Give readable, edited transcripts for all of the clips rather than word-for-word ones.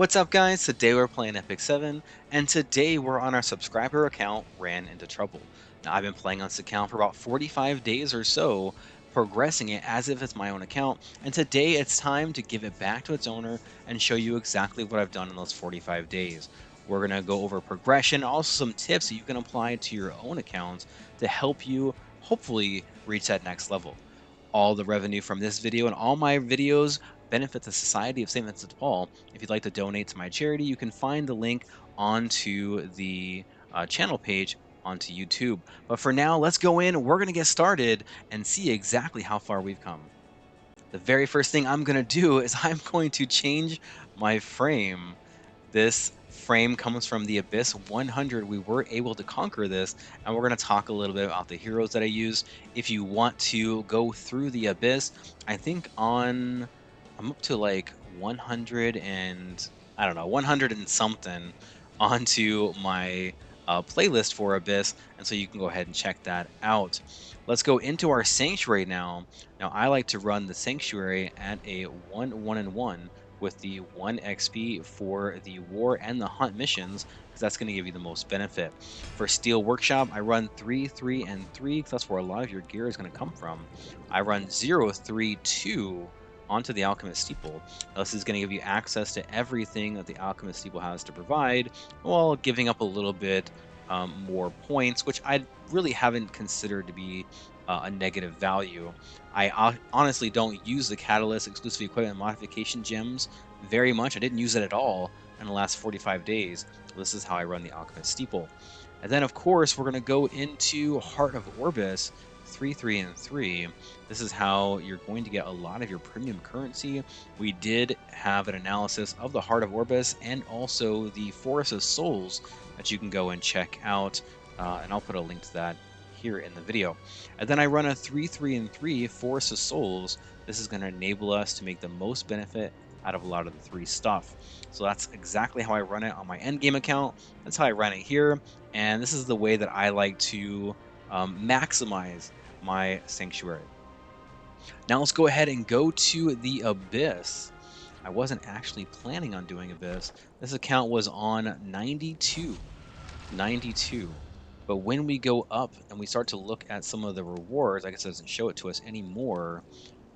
What's up, guys? Today we're playing Epic 7, and today we're on our subscriber account, Ran Into Trouble. Now, I've been playing on this account for about 45 days or so, progressing it as if it's my own account, and today it's time to give it back to its owner and show you exactly what I've done in those 45 days. We're going to go over progression, also some tips that you can apply to your own accounts to help you hopefully reach that next level. All the revenue from this video and all my videos benefit the Society of St. Vincent de Paul. If you'd like to donate to my charity, you can find the link onto the channel page onto YouTube. But for now, let's go in. We're going to get started and see exactly how far we've come. The very first thing I'm going to do is I'm going to change my frame. This frame comes from the Abyss 100. We were able to conquer this, and we're going to talk a little bit about the heroes that I use. If you want to go through the Abyss, I think I'm up to like 100 and I don't know, 100 and something onto my playlist for Abyss, and so you can go ahead and check that out. Let's go into our Sanctuary now. Now, I like to run the Sanctuary at a 1-1-1 with the 1 XP for the War and the Hunt missions, because that's going to give you the most benefit. For Steel Workshop, I run 3, 3, and 3, because that's where a lot of your gear is going to come from. I run 0, 3, 2 onto the Alchemist Steeple. Now, this is going to give you access to everything that the Alchemist Steeple has to provide, while giving up a little bit more points, which I really haven't considered to be a negative value. I honestly don't use the Catalyst exclusive equipment modification gems very much. I didn't use it at all in the last 45 days. This is how I run the Alchemist Steeple. And then, of course, we're going to go into Heart of Orbis, 3, 3, and 3. This is how you're going to get a lot of your premium currency. We did have an analysis of the Heart of Orbis and also the Forest of Souls that you can go and check out, and I'll put a link to that here in the video. And then I run a 3, 3, and 3 Forest of Souls. This is going to enable us to make the most benefit out of a lot of the 3 stuff. So that's exactly how I run it on my endgame account. That's how I run it here, and this is the way that I like to maximize my Sanctuary. Now let's go ahead and go to the Abyss. I wasn't actually planning on doing Abyss. This account was on 92. But when we go up and we start to look at some of the rewards, I guess it doesn't show it to us anymore.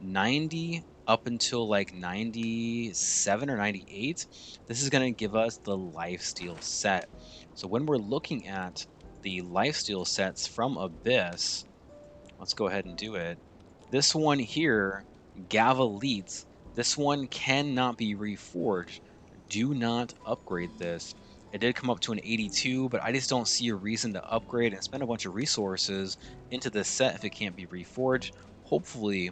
90 up until like 97 or 98, this is going to give us the lifesteal set. So when we're looking at the lifesteal sets from Abyss, let's go ahead and do it. This one here, Gavelites, this one cannot be reforged. Do not upgrade this. It did come up to an 82, but I just don't see a reason to upgrade and spend a bunch of resources into this set if it can't be reforged. Hopefully,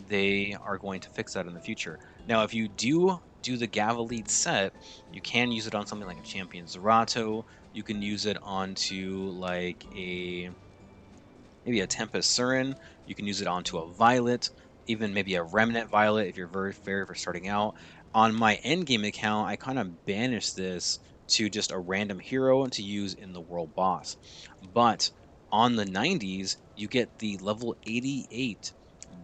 they are going to fix that in the future. Now, if you do the Gavelite set, you can use it on something like a Champion Zerato. You can use it onto like maybe a Tempest Surin. You can use it onto a Violet, even maybe a Remnant Violet if you're very for starting out. On my endgame account, I kind of banished this to just a random hero to use in the world boss. But on the 90s, you get the level 88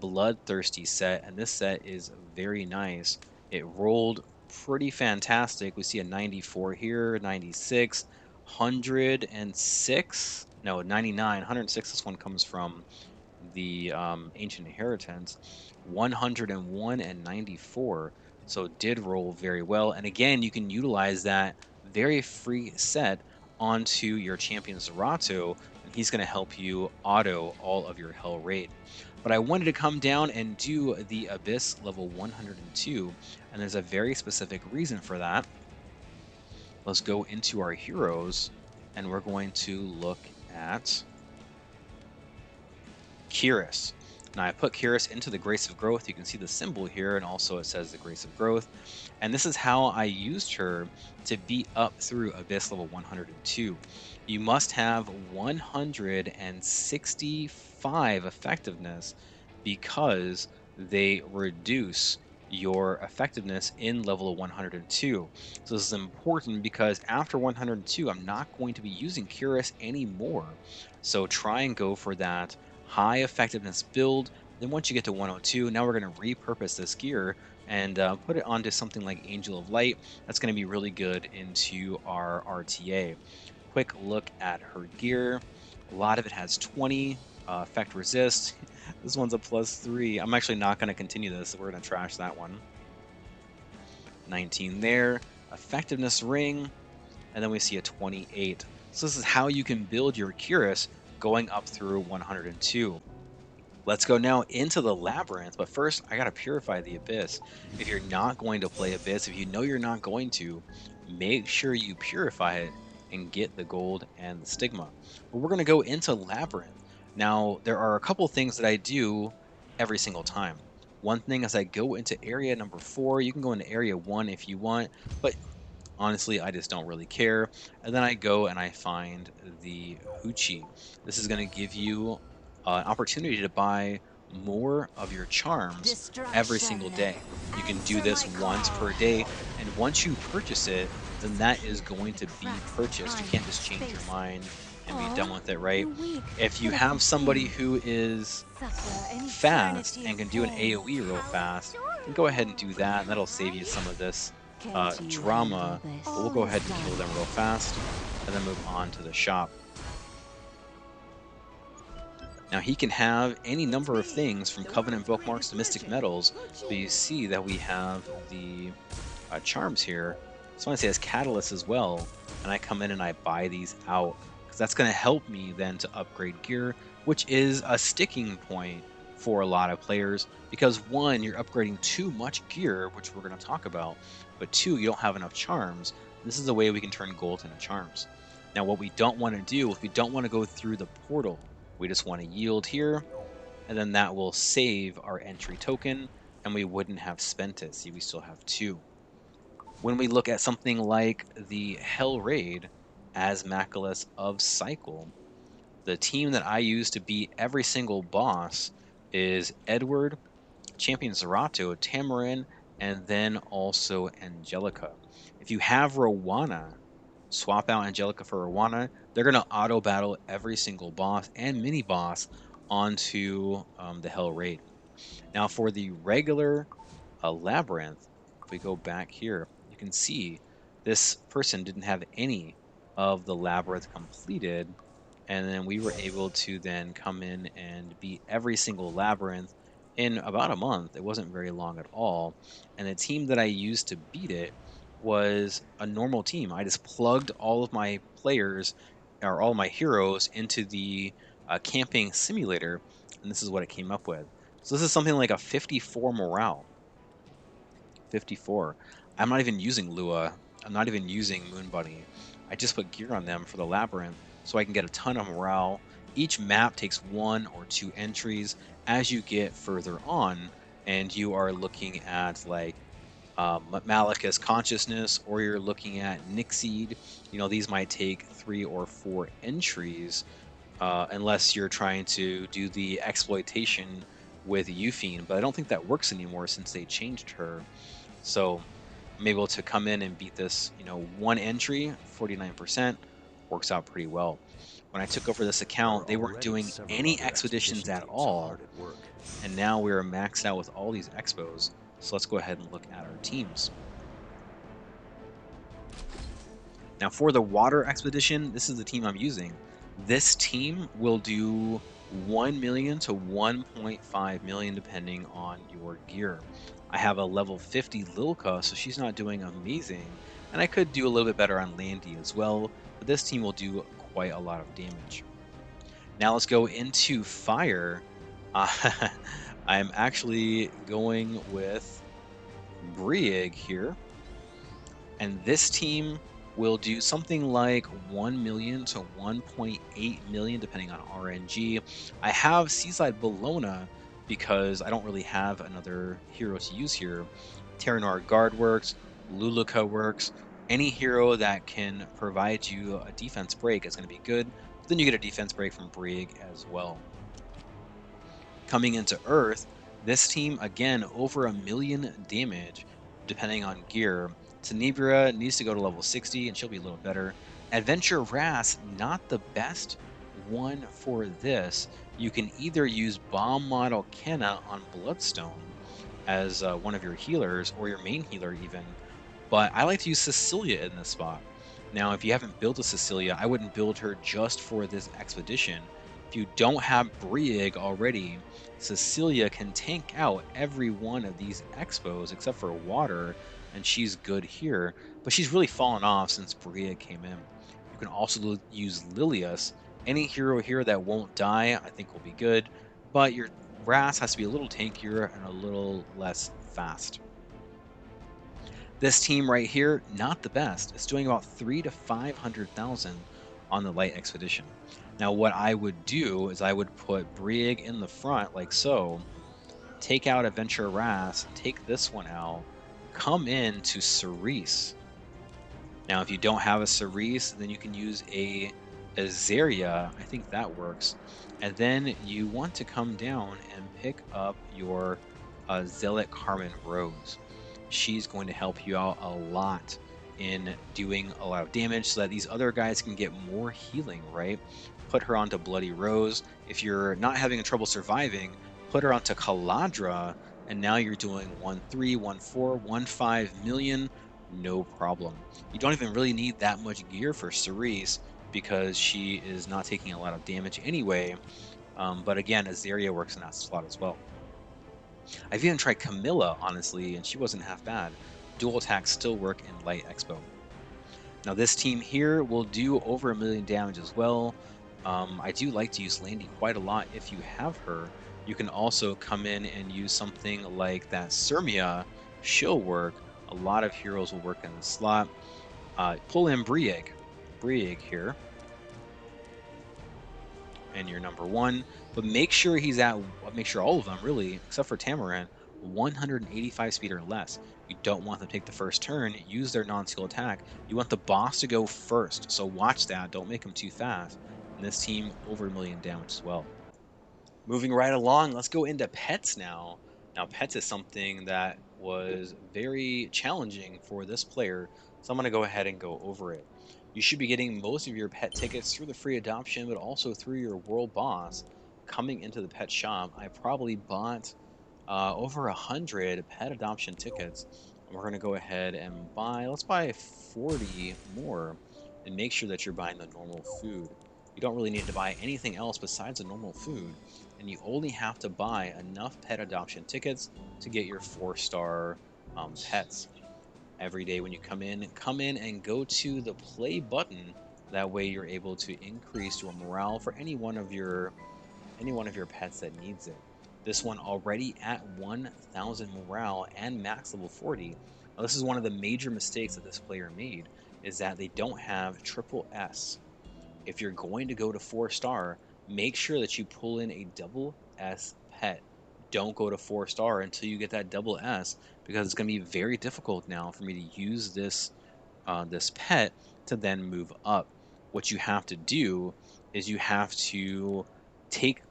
Bloodthirsty set, and this set is very nice. It rolled pretty fantastic. We see a 94 here, 96, 106, no, 99, 106. This one comes from the Ancient Inheritance, 101 and 94. So it did roll very well. And again, you can utilize that very free set onto your Champion Zerato, and he's going to help you auto all of your Hell Raid. But I wanted to come down and do the Abyss level 102, and there's a very specific reason for that. Let's go into our heroes, and we're going to look at Kiris. Now I put Kiris into the Grace of Growth. You can see the symbol here, and also it says the Grace of Growth. And this is how I used her to beat up through Abyss level 102. You must have 165 effectiveness because they reduce your effectiveness in level 102. So this is important because after 102, I'm not going to be using Kiris anymore. So try and go for that high effectiveness build. Then once you get to 102, now we're going to repurpose this gear and put it onto something like Angel of Light. That's going to be really good into our RTA. Quick look at her gear. A lot of it has 20 effect resist. This one's a +3. I'm actually not going to continue this. We're going to trash that one. 19 there. Effectiveness ring. And then we see a 28. So this is how you can build your Curious going up through 102. Let's go now into the Labyrinth, but first I gotta purify the Abyss. If you're not going to play Abyss, if you know you're not going to, make sure you purify it and get the gold and the stigma. But we're gonna go into Labyrinth. Now, there are a couple things that I do every single time. One thing is I go into area number 4. You can go into area 1 if you want, but honestly, I just don't really care. And then I go and I find the Hoochie. This is going to give you an opportunity to buy more of your charms every single Destruction. day. You can do Answer this my once call. per day, and once you purchase it, then that is Disappear going through the to be cracks of purchased. You time can't and just change your space. mind and be done Aw, with it, right? you're weak, If you full of have somebody concern. who is Suffer an fast eternity and of can do an pain. AoE real How fast, then go ahead and do that, and that'll save you some of this can't you handle drama. this? But we'll All go is ahead and done. kill them real fast and then move on to the shop. Now he can have any It's number of me, things from the Covenant world's bookmarks to greatest Mystic merchant, Metals, but you Gucci. see that we have the charms here. So I want to say as catalyst as well, and I come in and I buy these out because that's going to help me then to upgrade gear, which is a sticking point for a lot of players because one, you're upgrading too much gear, which we're going to talk about, but two, you don't have enough charms. This is a way we can turn gold into charms. Now, what we don't want to do is we don't want to go through the portal. We just want to yield here, and then that will save our entry token, and we wouldn't have spent it. See, we still have 2. When we look at something like the Hell Raid as Macalus of Cycle, the team that I use to beat every single boss is Edward, Champion Zerato, Tamarin, and then also Angelica. If you have Rowana, swap out Angelica for Rowana, they're going to auto battle every single boss and mini boss onto the Hell Raid. Now, for the regular Labyrinth, if we go back here, you can see this person didn't have any of the Labyrinth completed, and then we were able to then come in and beat every single Labyrinth in about a month. It wasn't very long at all, and the team that I used to beat it was a normal team. I just plugged all of my players or all my heroes into the camping simulator, and this is what it came up with. So this is something like a 54 morale. 54. I'm not even using Lua. I'm not even using Moon Bunny. I just put gear on them for the Labyrinth so I can get a ton of morale. Each map takes 1 or 2 entries as you get further on, and you are looking at like Malika's Consciousness, or you're looking at Nixieed. These might take 3 or 4 entries, unless you're trying to do the exploitation with Euphine, but I don't think that works anymore since they changed her. So I'm able to come in and beat this, 1 entry, 49%, works out pretty well. When I took over this There account, are they weren't already doing several any other expeditions expedition at teams all, hard at work. and now we're maxed out with all these expos. So let's go ahead and look at our teams. Now for the water expedition, this is the team I'm using. This team will do 1 million to 1.5 million depending on your gear. I have a level 50 Lilka, so she's not doing amazing, and I could do a little bit better on Landy as well, but this team will do quite a lot of damage. Now let's go into fire. I'm actually going with Brieg here, and this team will do something like 1 million to 1.8 million depending on RNG. I have Seaside Bologna because I don't really have another hero to use here. Terranor Guard works, Luluka works. Any hero that can provide you a defense break is going to be good. But then you get a defense break from Brig as well. Coming into Earth, this team again over 1 million damage depending on gear. Tenebria needs to go to level 60 and she'll be a little better. Adventure Ras, not the best one for this. You can either use Bomb Model Kenna on Bloodstone, as one of your healers or your main healer even. But I like to use Cecilia in this spot. Now, if you haven't built a Cecilia, I wouldn't build her just for this expedition. If you don't have Brieg already, Cecilia can tank out every one of these expos except for water, and she's good here. But she's really fallen off since Brieg came in. You can also use Lilius. Any hero here that won't die, I think will be good. But your Ras has to be a little tankier and a little less fast. This team right here, not the best. It's doing about 3 to 500,000 on the light expedition. Now, what I would do is I would put Brieg in the front like so, take out Adventure Ras, take this one out, come in to Cerise. Now, if you don't have a Cerise, then you can use a Azaria. I think that works. And then you want to come down and pick up your Zealot Carmen Rose. She's going to help you out a lot in doing a lot of damage so that these other guys can get more healing, right? Put her onto Bloody Rose. If you're not having trouble surviving, put her onto Caladra, and now you're doing 1-3, 1-4, 1-5 million, no problem. You don't even really need that much gear for Cerise because she is not taking a lot of damage anyway. But again, Azaria works in that slot as well. I've even tried Camilla, honestly, and she wasn't half bad. Dual attacks still work in Light Expo. Now, this team here will do over 1 million damage as well. I do like to use Landy quite a lot if you have her. You can also come in and use something like that Sirmia. She'll work. A lot of heroes will work in the slot. Pull in Brieg here, and you're number one. But make sure make sure all of them really, except for Tamaran, 185 speed or less. You don't want them to take the first turn, use their non-skill attack. You want the boss to go first, so watch that. Don't make them too fast. And this team over 1 million damage as well. Moving right along, let's go into pets now. Now, pets is something that was very challenging for this player, so I'm going to go ahead and go over it. You should be getting most of your pet tickets through the free adoption, but also through your world boss coming into the pet shop. I probably bought over 100 pet adoption tickets. And we're going to go ahead and let's buy 40 more and make sure that you're buying the normal food. You don't really need to buy anything else besides the normal food, and you only have to buy enough pet adoption tickets to get your 4-star pets. Every day when you come in and go to the play button. That way you're able to increase your morale for any one of your pets that needs it. This one already at 1,000 morale and max level 40. Now, this is one of the major mistakes that this player made, is that they don't have triple S. If you're going to go to 4-star, make sure that you pull in a double S pet. Don't go to 4-star until you get that double S, because it's going to be very difficult now for me to use this pet to then move up. What you have to do is you have to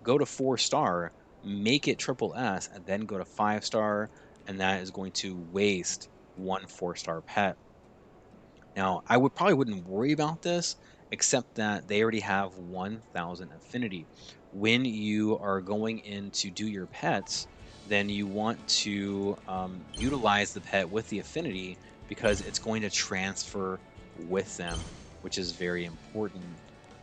go to 4-star, make it triple S, and then go to 5-star, and that is going to waste one 4-star pet. Now, probably wouldn't worry about this, except that they already have 1,000 affinity. When you are going in to do your pets, then you want to utilize the pet with the affinity because it's going to transfer with them, which is very important,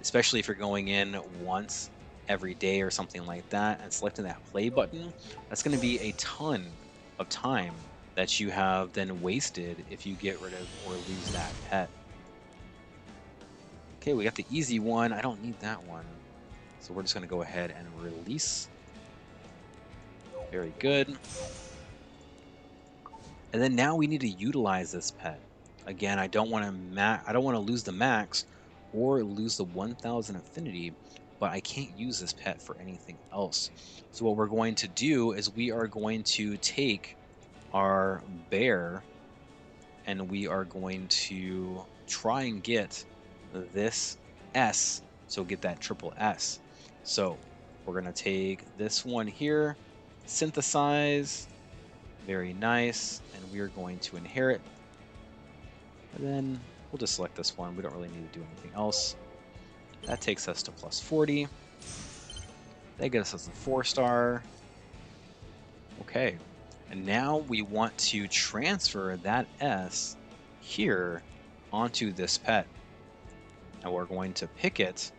especially if you're going in once every day or something like that and selecting that play button. That's going to be a ton of time that you have then wasted if you get rid of or lose that pet. Okay, we got the easy one. I don't need that one. So we're just going to go ahead and release. Very good. And then now we need to utilize this pet. Again, I don't want to lose the max or lose the 1,000 affinity, but I can't use this pet for anything else. So what we're going to do is we are going to take our bear and we are going to try and get this S, so get that triple S. So we're going to take this one here, synthesize, very nice, and we are going to inherit. And then we'll just select this one. We don't really need to do anything else. That takes us to plus 40. That gets us a 4-star. Okay. And now we want to transfer that S here onto this pet. And we're going to pick it,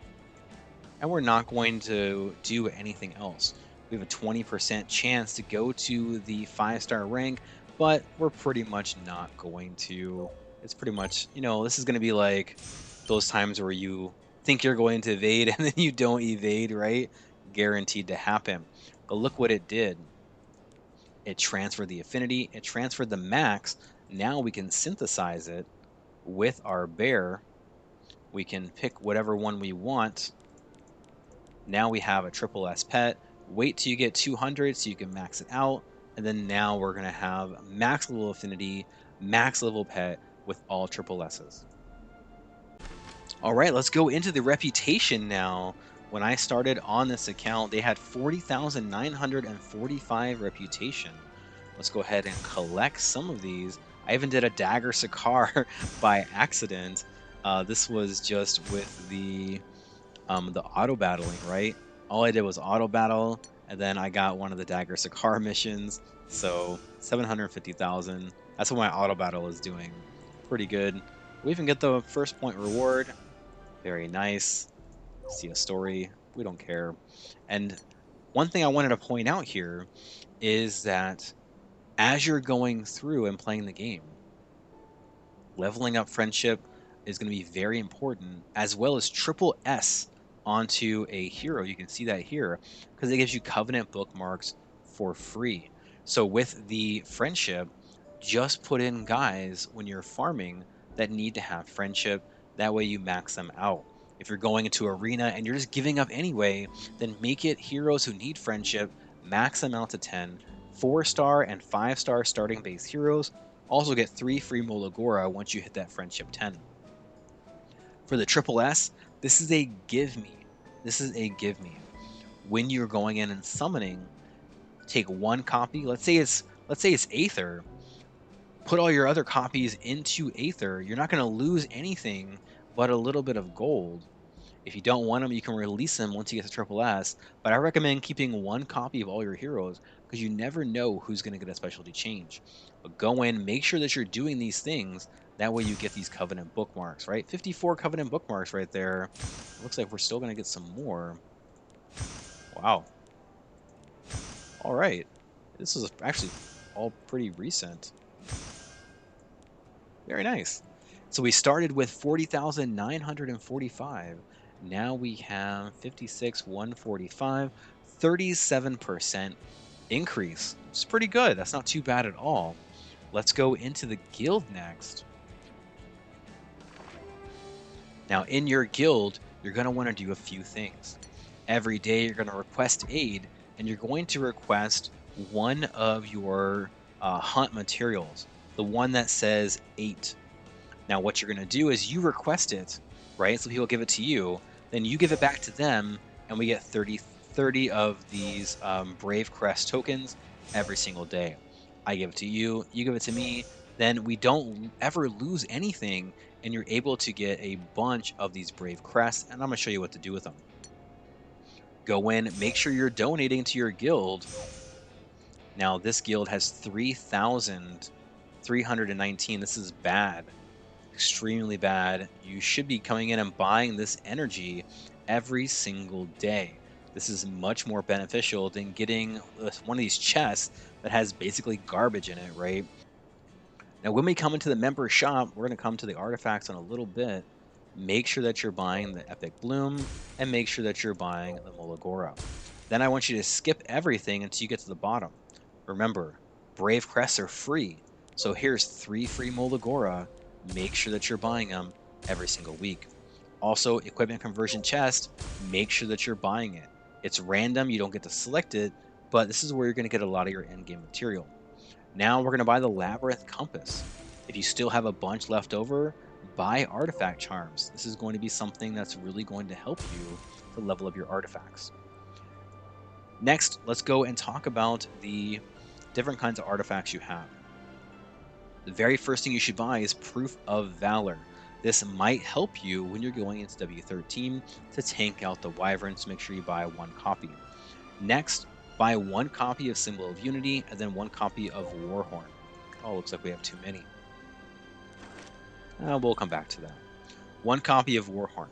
and we're not going to do anything else. We have a 20% chance to go to the 5-star rank, but we're pretty much not going to. It's pretty much, this is going to be like those times where you think you're going to evade and then you don't evade, right? Guaranteed to happen. But look what it did. It transferred the affinity, it transferred the max. Now we can synthesize it with our bear. We can pick whatever one we want. Now we have a triple S pet. Wait till you get 200 so you can max it out. And then now we're going to have max level affinity, max level pet with all triple S's. All right, let's go into the reputation now. When I started on this account, they had 40,945 reputation. Let's go ahead and collect some of these. I even did a dagger Sakar by accident. This was just with the auto battling, right? All I did was auto battle, and then I got one of the dagger Sakar missions. So 750,000. That's what my auto battle is doing. Pretty good. We even get the first point reward. Very nice. See a story. We don't care. And one thing I wanted to point out here is that as you're going through and playing the game, leveling up friendship is going to be very important, as well as triple S onto a hero. You can see that here because it gives you covenant bookmarks for free. So with the friendship, just put in guys when you're farming that need to have friendship. That way you max them out. If you're going into arena and you're just giving up anyway, then make it heroes who need friendship, max them out to 10, 4-star and 5-star starting base heroes also get 3 free Molagora once you hit that friendship 10. For the triple S, this is a give me. This is a give me. When you're going in and summoning, take one copy. Let's say it's Aether. Put all your other copies into Aether. You're not going to lose anything but a little bit of gold. If you don't want them, you can release them once you get to triple S. But I recommend keeping one copy of all your heroes because you never know who's going to get a specialty change. But go in, make sure that you're doing these things. That way you get these covenant bookmarks, right? 54 covenant bookmarks right there. It looks like we're still going to get some more. Wow. All right. This is actually all pretty recent. Very nice. So we started with 40,945. Now we have 56,145, 37% increase. It's pretty good. That's not too bad at all. Let's go into the guild next. Now, in your guild, you're going to want to do a few things. Every day, you're going to request aid, and you're going to request one of your hunt materials, the one that says 8. Now, what you're going to do is you request it, right? So people give it to you, then you give it back to them, and we get 30 of these Brave Crest tokens every single day. I give it to you, you give it to me, then we don't ever lose anything, and you're able to get a bunch of these Brave Crests, and I'm going to show you what to do with them. Go in, make sure you're donating to your guild. Now, this guild has 3,319. This is bad. Extremely bad. You should be coming in and buying this energy every single day. This is much more beneficial than getting one of these chests that has basically garbage in it, right? Now, when we come into the member shop, we're going to come to the artifacts in a little bit. Make sure that you're buying the Epic Bloom and make sure that you're buying the Molagora. Then I want you to skip everything until you get to the bottom. Remember, Brave Crests are free. So here's 3 free Molagora. Make sure that you're buying them every single week. Also, equipment conversion chest, make sure that you're buying it. It's random, you don't get to select it, but this is where you're going to get a lot of your end-game material. Now we're going to buy the Labyrinth Compass. If you still have a bunch left over, buy Artifact Charms. This is going to be something that's really going to help you to level up your artifacts. Next, let's go and talk about the different kinds of artifacts you have. The very first thing you should buy is Proof of Valor. This might help you when you're going into W13 to tank out the Wyverns. Make sure you buy one copy. Next, Buy one copy of Symbol of Unity and then one copy of Warhorn. Oh, looks like we have too many. We'll come back to that. One copy of Warhorn.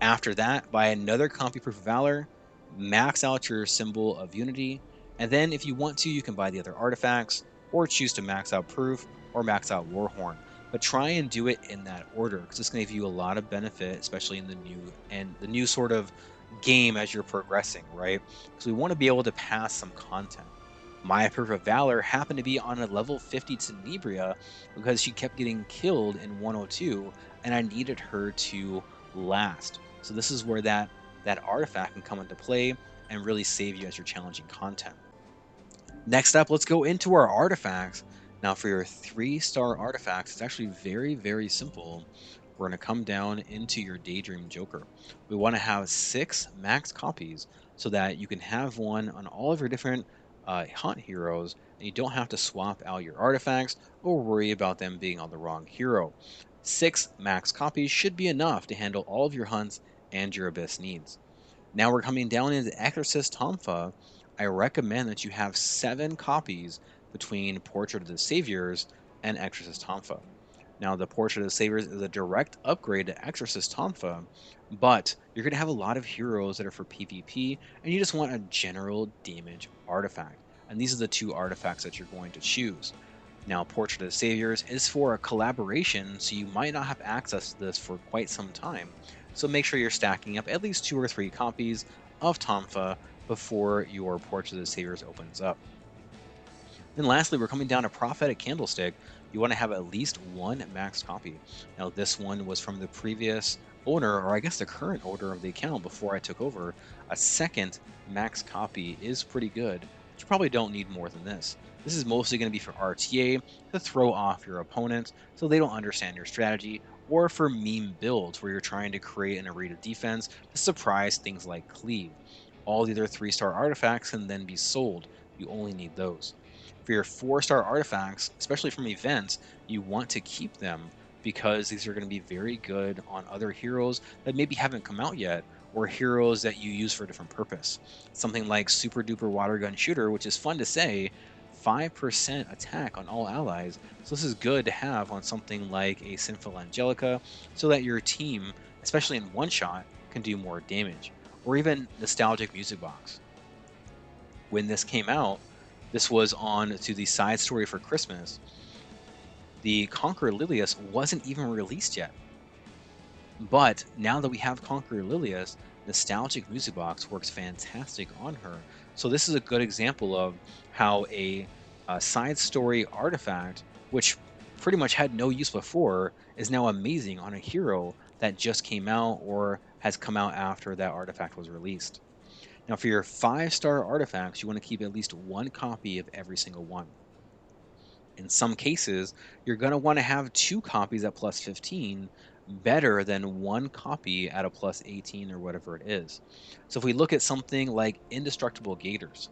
After that, buy another copy Proof of Valor, max out your Symbol of Unity, and then if you want to, you can buy the other artifacts, or choose to max out Proof or max out Warhorn. But try and do it in that order, because it's going to give you a lot of benefit, especially in the new sort of game as you're progressing, right? Because we want to be able to pass some content. My Proof of Valor happened to be on a level 50 Tenebria because she kept getting killed in 102, and I needed her to last. So this is where that artifact can come into play and really save you as you're challenging content. Next up, let's go into our artifacts. Now, for your 3-star artifacts, it's actually very, very simple. We're going to come down into your Daydream Joker. We want to have 6 max copies so that you can have one on all of your different hunt heroes, and you don't have to swap out your artifacts or worry about them being on the wrong hero. 6 max copies should be enough to handle all of your hunts and your abyss needs. Now we're coming down into Exorcist Tomfa. I recommend that you have 7 copies between Portrait of the Saviors and Exorcist Tomfa. Now, the Portrait of the Saviors is a direct upgrade to Exorcist Tomfa, but you're going to have a lot of heroes that are for PvP, and you just want a general damage artifact. And these are the 2 artifacts that you're going to choose. Now, Portrait of the Saviors is for a collaboration, so you might not have access to this for quite some time. So make sure you're stacking up at least 2 or 3 copies of Tomfa before your Portrait of the Saviors opens up. Then lastly, we're coming down to Prophetic Candlestick. You want to have at least 1 max copy. Now, this one was from the previous owner, or I guess the current owner of the account before I took over. A second max copy is pretty good, but you probably don't need more than this. This is mostly going to be for RTA to throw off your opponents so they don't understand your strategy, or for meme builds where you're trying to create an array of defense to surprise things like Cleave. All the other 3-star artifacts can then be sold. You only need those. For your 4-star artifacts, especially from events, you want to keep them because these are going to be very good on other heroes that maybe haven't come out yet, or heroes that you use for a different purpose. Something like Super Duper Water Gun Shooter, which is fun to say, 5% attack on all allies. So this is good to have on something like a Sinful Angelica so that your team, especially in one shot, can do more damage. Or even Nostalgic Music Box. When this came out, this was on to the side story for Christmas. The Conqueror Lilius wasn't even released yet. But now that we have Conqueror Lilius, Nostalgic Music Box works fantastic on her. So this is a good example of how a side story artifact, which pretty much had no use before, is now amazing on a hero that just came out or has come out after that artifact was released. Now, for your 5-star artifacts, you want to keep at least 1 copy of every single one. In some cases, you're going to want to have 2 copies at plus 15, better than 1 copy at a plus 18 or whatever it is. So if we look at something like Indestructible Gators,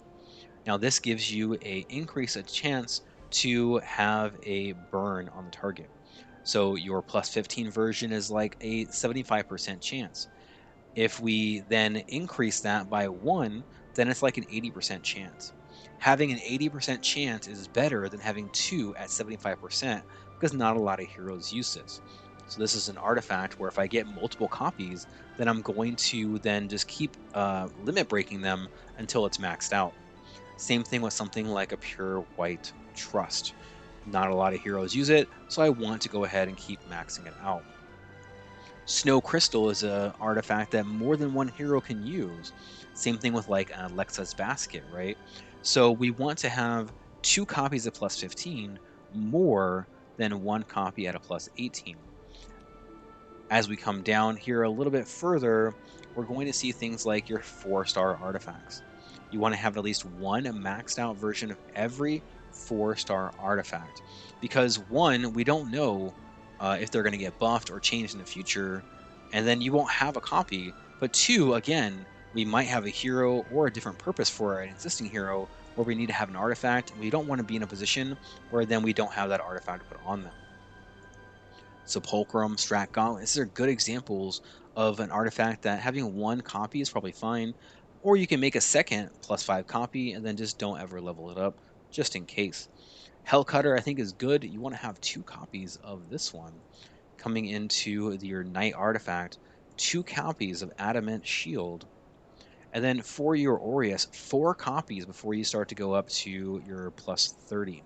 now this gives you a increase a chance to have a burn on the target. So your plus 15 version is like a 75% chance. If we then increase that by 1, then it's like an 80% chance. Having an 80% chance is better than having 2 at 75% because not a lot of heroes use this. So this is an artifact where if I get multiple copies, then I'm going to then just keep limit breaking them until it's maxed out. Same thing with something like a Pure White Trust. Not a lot of heroes use it, so I want to go ahead and keep maxing it out. Snow Crystal is a artifact that more than one hero can use. Same thing with like an Alexa's Basket, right? So we want to have 2 copies at plus 15 more than 1 copy at a plus 18. As we come down here a little bit further, we're going to see things like your 4-star artifacts. You want to have at least 1 maxed out version of every 4-star artifact because 1, we don't know if they're going to get buffed or changed in the future, and then you won't have a copy. But 2, again, we might have a hero or a different purpose for an existing hero where we need to have an artifact, and we don't want to be in a position where then we don't have that artifact to put on them. Sepulchrum, Strat Gauntlet. These are good examples of an artifact that having 1 copy is probably fine, Or you can make a second +5 copy and then just don't ever level it up just in case. Hellcutter, I think, is good. You want to have two copies of this one coming into your Knight artifact, two copies of Adamant Shield, and then for your Aureus, four copies before you start to go up to your +30.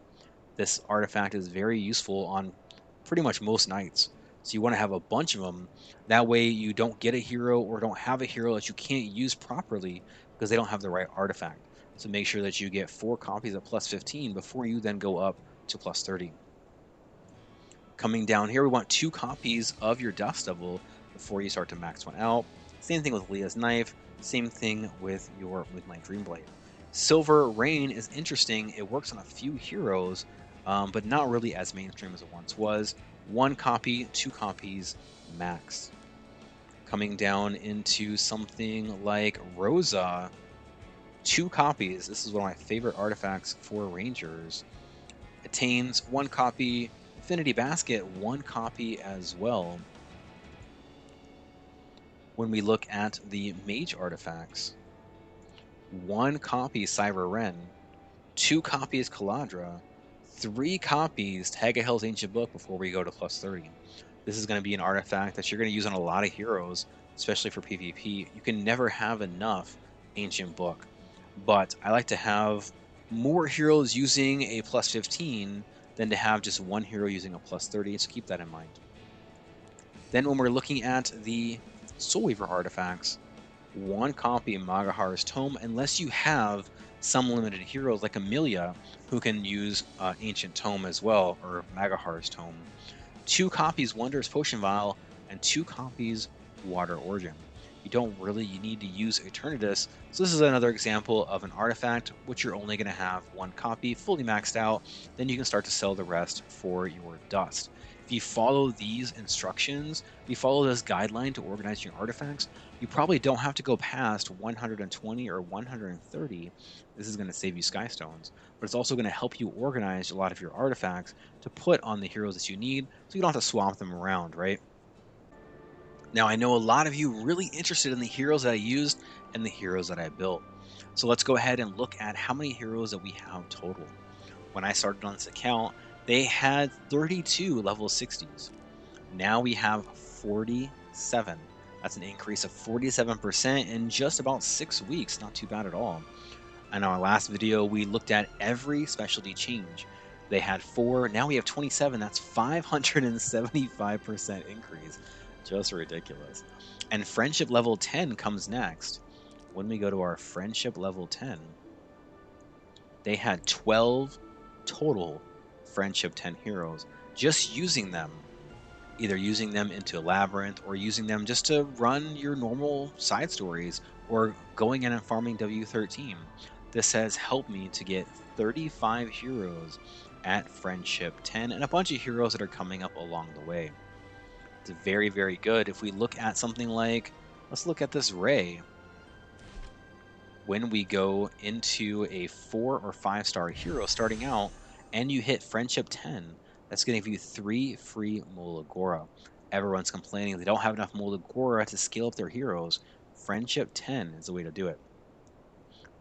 This artifact is very useful on pretty much most nights. So you want to have a bunch of them. That way you don't get a hero or don't have a hero that you can't use properly because they don't have the right artifact. So make sure that you get four copies at +15 before you then go up to +30. Coming down here, we want two copies of your Dust Devil before you start to max one out. Same thing with Leah's Knife. Same thing with your Midnight Dreamblade. Silver Rain is interesting. It works on a few heroes, but not really as mainstream as it once was. One copy, two copies, max. Coming down into something like Rosa, two copies. This is one of my favorite artifacts for Rangers. Attains one copy. Affinity Basket, one copy as well. When we look at the Mage artifacts, one copy Cyber Ren, two copies Caladra, three copies Tagahell's Ancient Book before we go to +30. This is going to be an artifact that you're going to use on a lot of heroes, especially for PvP. You can never have enough Ancient Book, but I like to have more heroes using a +15 than to have just one hero using a +30, so keep that in mind. Then when we're looking at the Soulweaver artifacts, one copy of Magahar's Tome, unless you have some limited heroes like Amelia, who can use Ancient Tome as well, or Magahar's Tome. Two copies Wondrous Potion Vial, and two copies Water Origin. You need to use Eternatus. So this is another example of an artifact which you're only going to have one copy fully maxed out. Then you can start to sell the rest for your dust. If you follow these instructions, if you follow this guideline to organize your artifacts, you probably don't have to go past 120 or 130. This is going to save you Skystones, but it's also going to help you organize a lot of your artifacts to put on the heroes that you need so you don't have to swap them around, right? Now, I know a lot of you really interested in the heroes that I used and the heroes that I built. So let's go ahead and look at how many heroes that we have total. When I started on this account, they had 32 level 60s. Now we have 47. That's an increase of 47% in just about 6 weeks. Not too bad at all. In our last video, we looked at every specialty change. They had four, now we have 27. That's 575% increase. Just ridiculous. And friendship level 10 comes next. When we go to our friendship level 10, they had 12 total friendship 10 heroes. Just using them, either using them into Labyrinth or using them just to run your normal side stories or going in and farming W13. This has helped me to get 35 heroes at Friendship 10 and a bunch of heroes that are coming up along the way. It's very, very good. If we look at something like, let's look at this Ray. When we go into a 4 or 5 star hero starting out and you hit Friendship 10, that's going to give you 3 free Molagora. Everyone's complaining they don't have enough Molagora to scale up their heroes. Friendship 10 is the way to do it.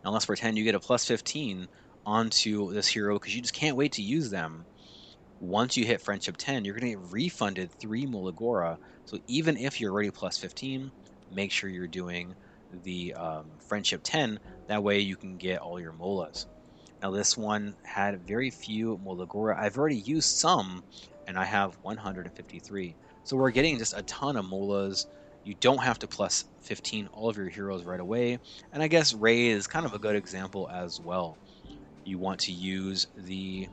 Now let's pretend you get a +15 onto this hero because you just can't wait to use them. Once you hit Friendship 10, you're going to get refunded 3 Molagora. So even if you're already +15, make sure you're doing the Friendship 10. That way you can get all your Molas. Now this one had very few Molagora. I've already used some, and I have 153. So we're getting just a ton of Molas. You don't have to +15 all of your heroes right away. And I guess Ray is kind of a good example as well. You want to use the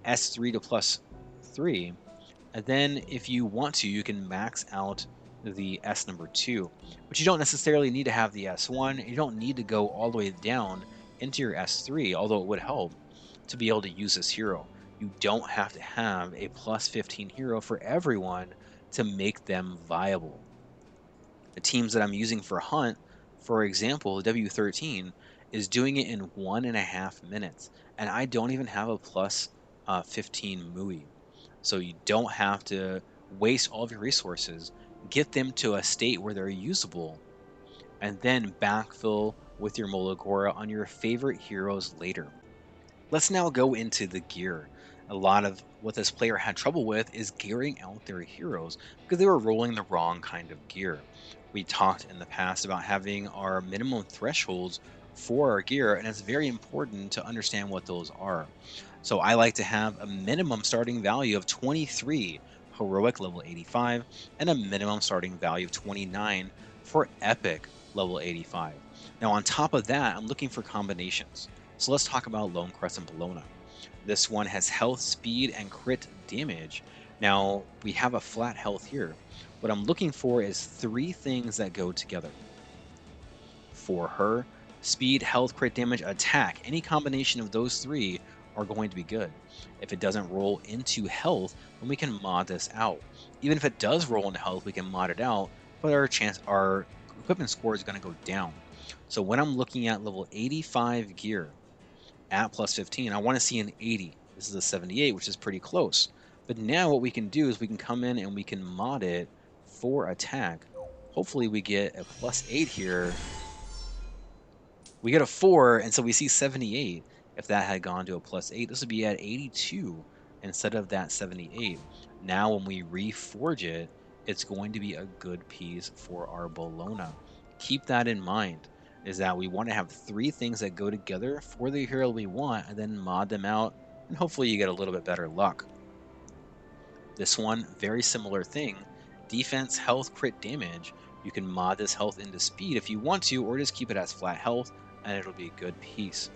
S3 to +3. And then if you want to, you can max out the S number 2, but you don't necessarily need to have the S1. You don't need to go all the way down into your S3, although it would help to be able to use this hero. You don't have to have a +15 hero for everyone to make them viable. The teams that I'm using for Hunt, for example, the W13 is doing it in 1.5 minutes, and I don't even have a +15 MUI. So you don't have to waste all of your resources, get them to a state where they're usable, and then backfill with your Molagora on your favorite heroes later. Let's now go into the gear. A lot of what this player had trouble with is gearing out their heroes because they were rolling the wrong kind of gear. We talked in the past about having our minimum thresholds for our gear, and it's very important to understand what those are. So I like to have a minimum starting value of 23 heroic level 85 and a minimum starting value of 29 for epic level 85. Now, on top of that, I'm looking for combinations. So let's talk about Lone Crescent Bologna. This one has health, speed, and crit damage. Now, we have a flat health here. What I'm looking for is three things that go together. For her, speed, health, crit damage, attack. Any combination of those three are going to be good. If it doesn't roll into health, then we can mod this out. Even if it does roll into health, we can mod it out, but our equipment score is going to go down. So when I'm looking at level 85 gear, at plus 15. I want to see an 80. This is a 78, which is pretty close. But now what we can do is we can come in and we can mod it for attack. Hopefully we get a plus 8 here. We get a 4, and so we see 78. If that had gone to a plus 8, this would be at 82 instead of that 78. Now when we reforge it, it's going to be a good piece for our Bologna. Keep that in mind, is that we want to have three things that go together for the hero we want and then mod them out, and hopefully you get a little bit better luck. This one, very similar thing. Defense, health, crit damage. You can mod this health into speed if you want to, or just keep it as flat health, and it'll be a good piece.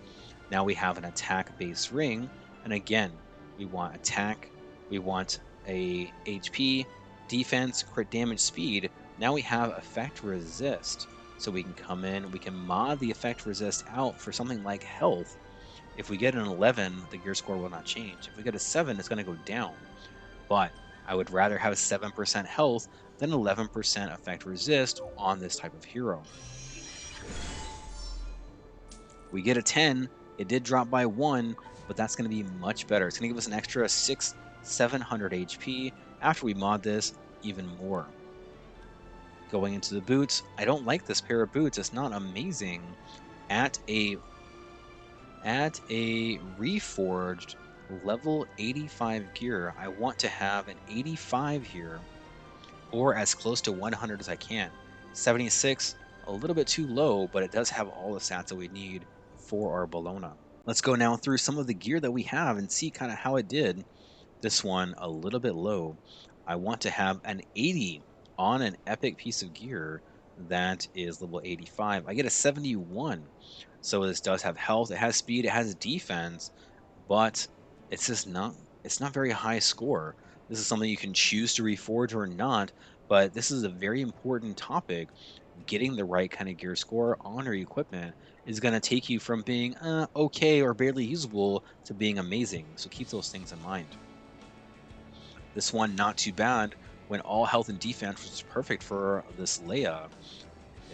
Now we have an attack base ring, and again, we want attack, we want a HP, defense, crit damage, speed. Now we have effect resist. So we can come in, we can mod the effect resist out for something like health. If we get an 11, the gear score will not change. If we get a 7, it's going to go down. But I would rather have 7% health than 11% effect resist on this type of hero. We get a 10. It did drop by 1, but that's going to be much better. It's going to give us an extra 700 HP after we mod this even more. Going into the boots, I don't like this pair of boots. It's not amazing. At a reforged level 85 gear, I want to have an 85 here or as close to 100 as I can. 76, a little bit too low, but it does have all the stats that we need for our Bologna. Let's go now through some of the gear that we have and see kind of how it did. This one a little bit low. I want to have an 80 on an epic piece of gear that is level 85. I get a 71. So this does have health, it has speed, it has defense, but it's just not very high score. This is something you can choose to reforge or not, but this is a very important topic. Getting the right kind of gear score on your equipment is going to take you from being okay or barely usable to being amazing. So keep those things in mind. This one, not too bad. When all health and defense was perfect for this Leia,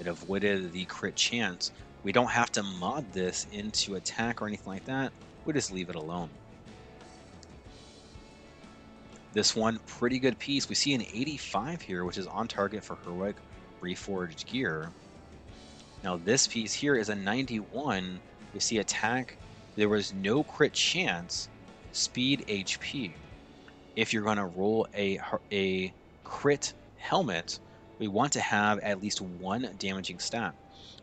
it avoided the crit chance. We don't have to mod this into attack or anything like that. We just leave it alone. This one, pretty good piece. We see an 85 here, which is on target for heroic reforged gear. Now this piece here is a 91. We see attack. There was no crit chance. Speed, HP. If you're going to roll a crit helmet, we want to have at least one damaging stat.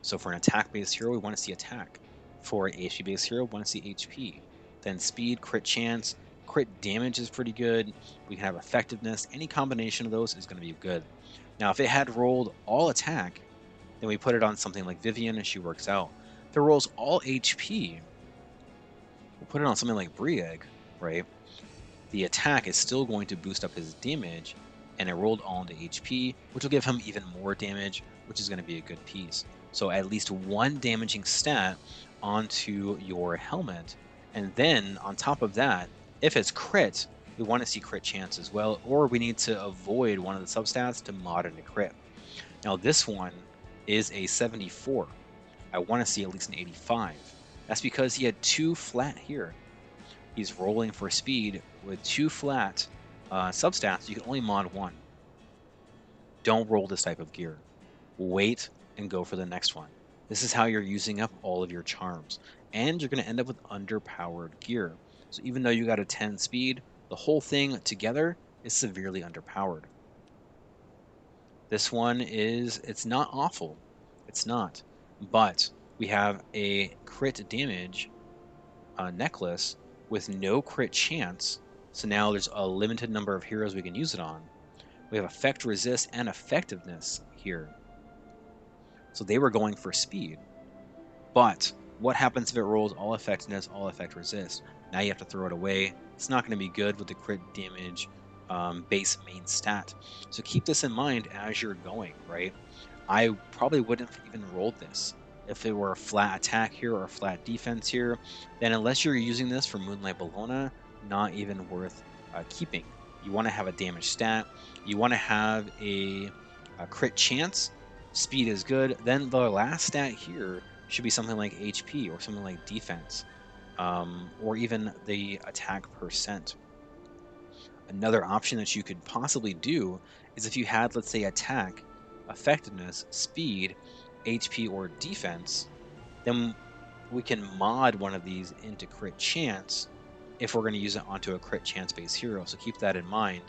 So for an attack-based hero, we want to see attack. For an HP-based hero, we want to see HP. Then speed, crit chance, crit damage is pretty good. We can have effectiveness. Any combination of those is going to be good. Now, if it had rolled all attack, then we put it on something like Vivian and she works out. If it rolls all HP, we'll put it on something like Brieg, right? The attack is still going to boost up his damage, and it rolled all into HP, which will give him even more damage, which is going to be a good piece. So at least one damaging stat onto your helmet, and then on top of that, if it's crit, we want to see crit chance as well, or we need to avoid one of the substats to mod into crit. Now this one is a 74. I want to see at least an 85. That's because he had two flat here. He's rolling for speed with two flat substats. You can only mod one. Don't roll this type of gear. Wait and go for the next one. This is how you're using up all of your charms, and you're going to end up with underpowered gear. So even though you got a 10 speed, the whole thing together is severely underpowered. This one is, it's not awful. It's not. But we have a crit damage necklace with no crit chance. So now there's a limited number of heroes we can use it on. We have effect resist and effectiveness here. So they were going for speed. But what happens if it rolls all effectiveness, all effect resist? Now you have to throw it away. It's not going to be good with the crit damage base main stat. So keep this in mind as you're going, right? I probably wouldn't have even rolled this. If it were a flat attack here or a flat defense here, then unless you're using this for Moonlight Bellona, not even worth keeping. You want to have a damage stat. You want to have a crit chance. Speed is good. Then the last stat here should be something like HP or something like defense, or even the attack percent. Another option that you could possibly do is if you had, let's say, attack, effectiveness, speed, HP, or defense, then we can mod one of these into crit chance if we're going to use it onto a crit chance based hero. So keep that in mind.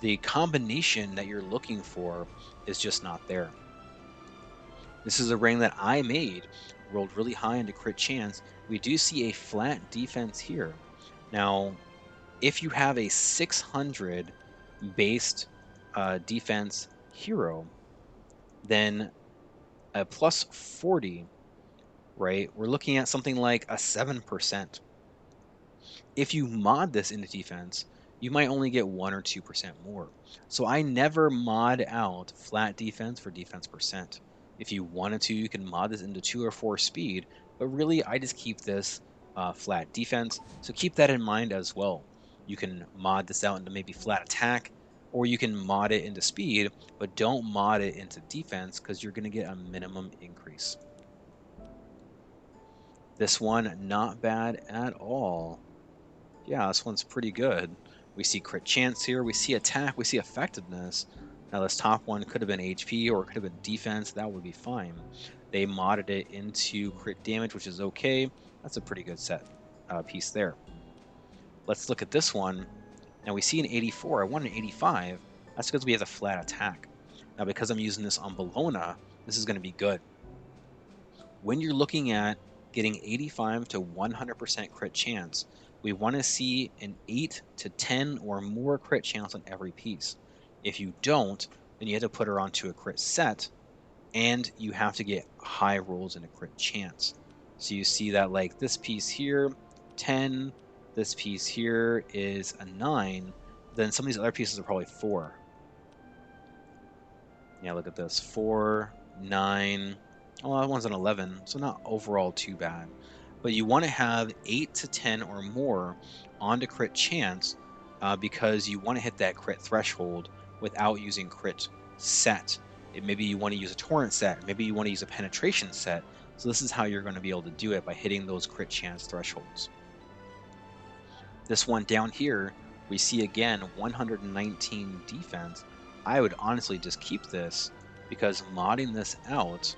The combination that you're looking for is just not there. This is a ring that I made, rolled really high into crit chance. We do see a flat defense here. Now, if you have a 600 based defense hero, then a plus 40, right? We're looking at something like a 7%. If you mod this into defense, you might only get 1 or 2% more. So I never mod out flat defense for defense percent. If you wanted to, you can mod this into 2 or 4 speed, but really I just keep this flat defense. So keep that in mind as well. You can mod this out into maybe flat attack, or you can mod it into speed, but don't mod it into defense because you're going to get a minimum increase. This one, not bad at all. Yeah, this one's pretty good. We see crit chance here. We see attack. We see effectiveness. Now, this top one could have been HP or it could have been defense. That would be fine. They modded it into crit damage, which is okay. That's a pretty good set piece there. Let's look at this one. Now, we see an 84. I want an 85. That's because we have a flat attack. Now, because I'm using this on Bellona, this is going to be good. When you're looking at getting 85 to 100% crit chance, we want to see an 8 to 10 or more crit chance on every piece. If you don't, then you have to put her onto a crit set, and you have to get high rolls in a crit chance. So you see that like this piece here, 10, this piece here is a 9, then some of these other pieces are probably 4. Yeah, look at this. 4, 9. Oh, that one's an 11, so not overall too bad. But you want to have 8 to 10 or more on to crit chance because you want to hit that crit threshold without using crit set. Maybe you want to use a torrent set, maybe you want to use a penetration set. So this is how you're going to be able to do it by hitting those crit chance thresholds. This one down here, we see again 119 defense. I would honestly just keep this because modding this out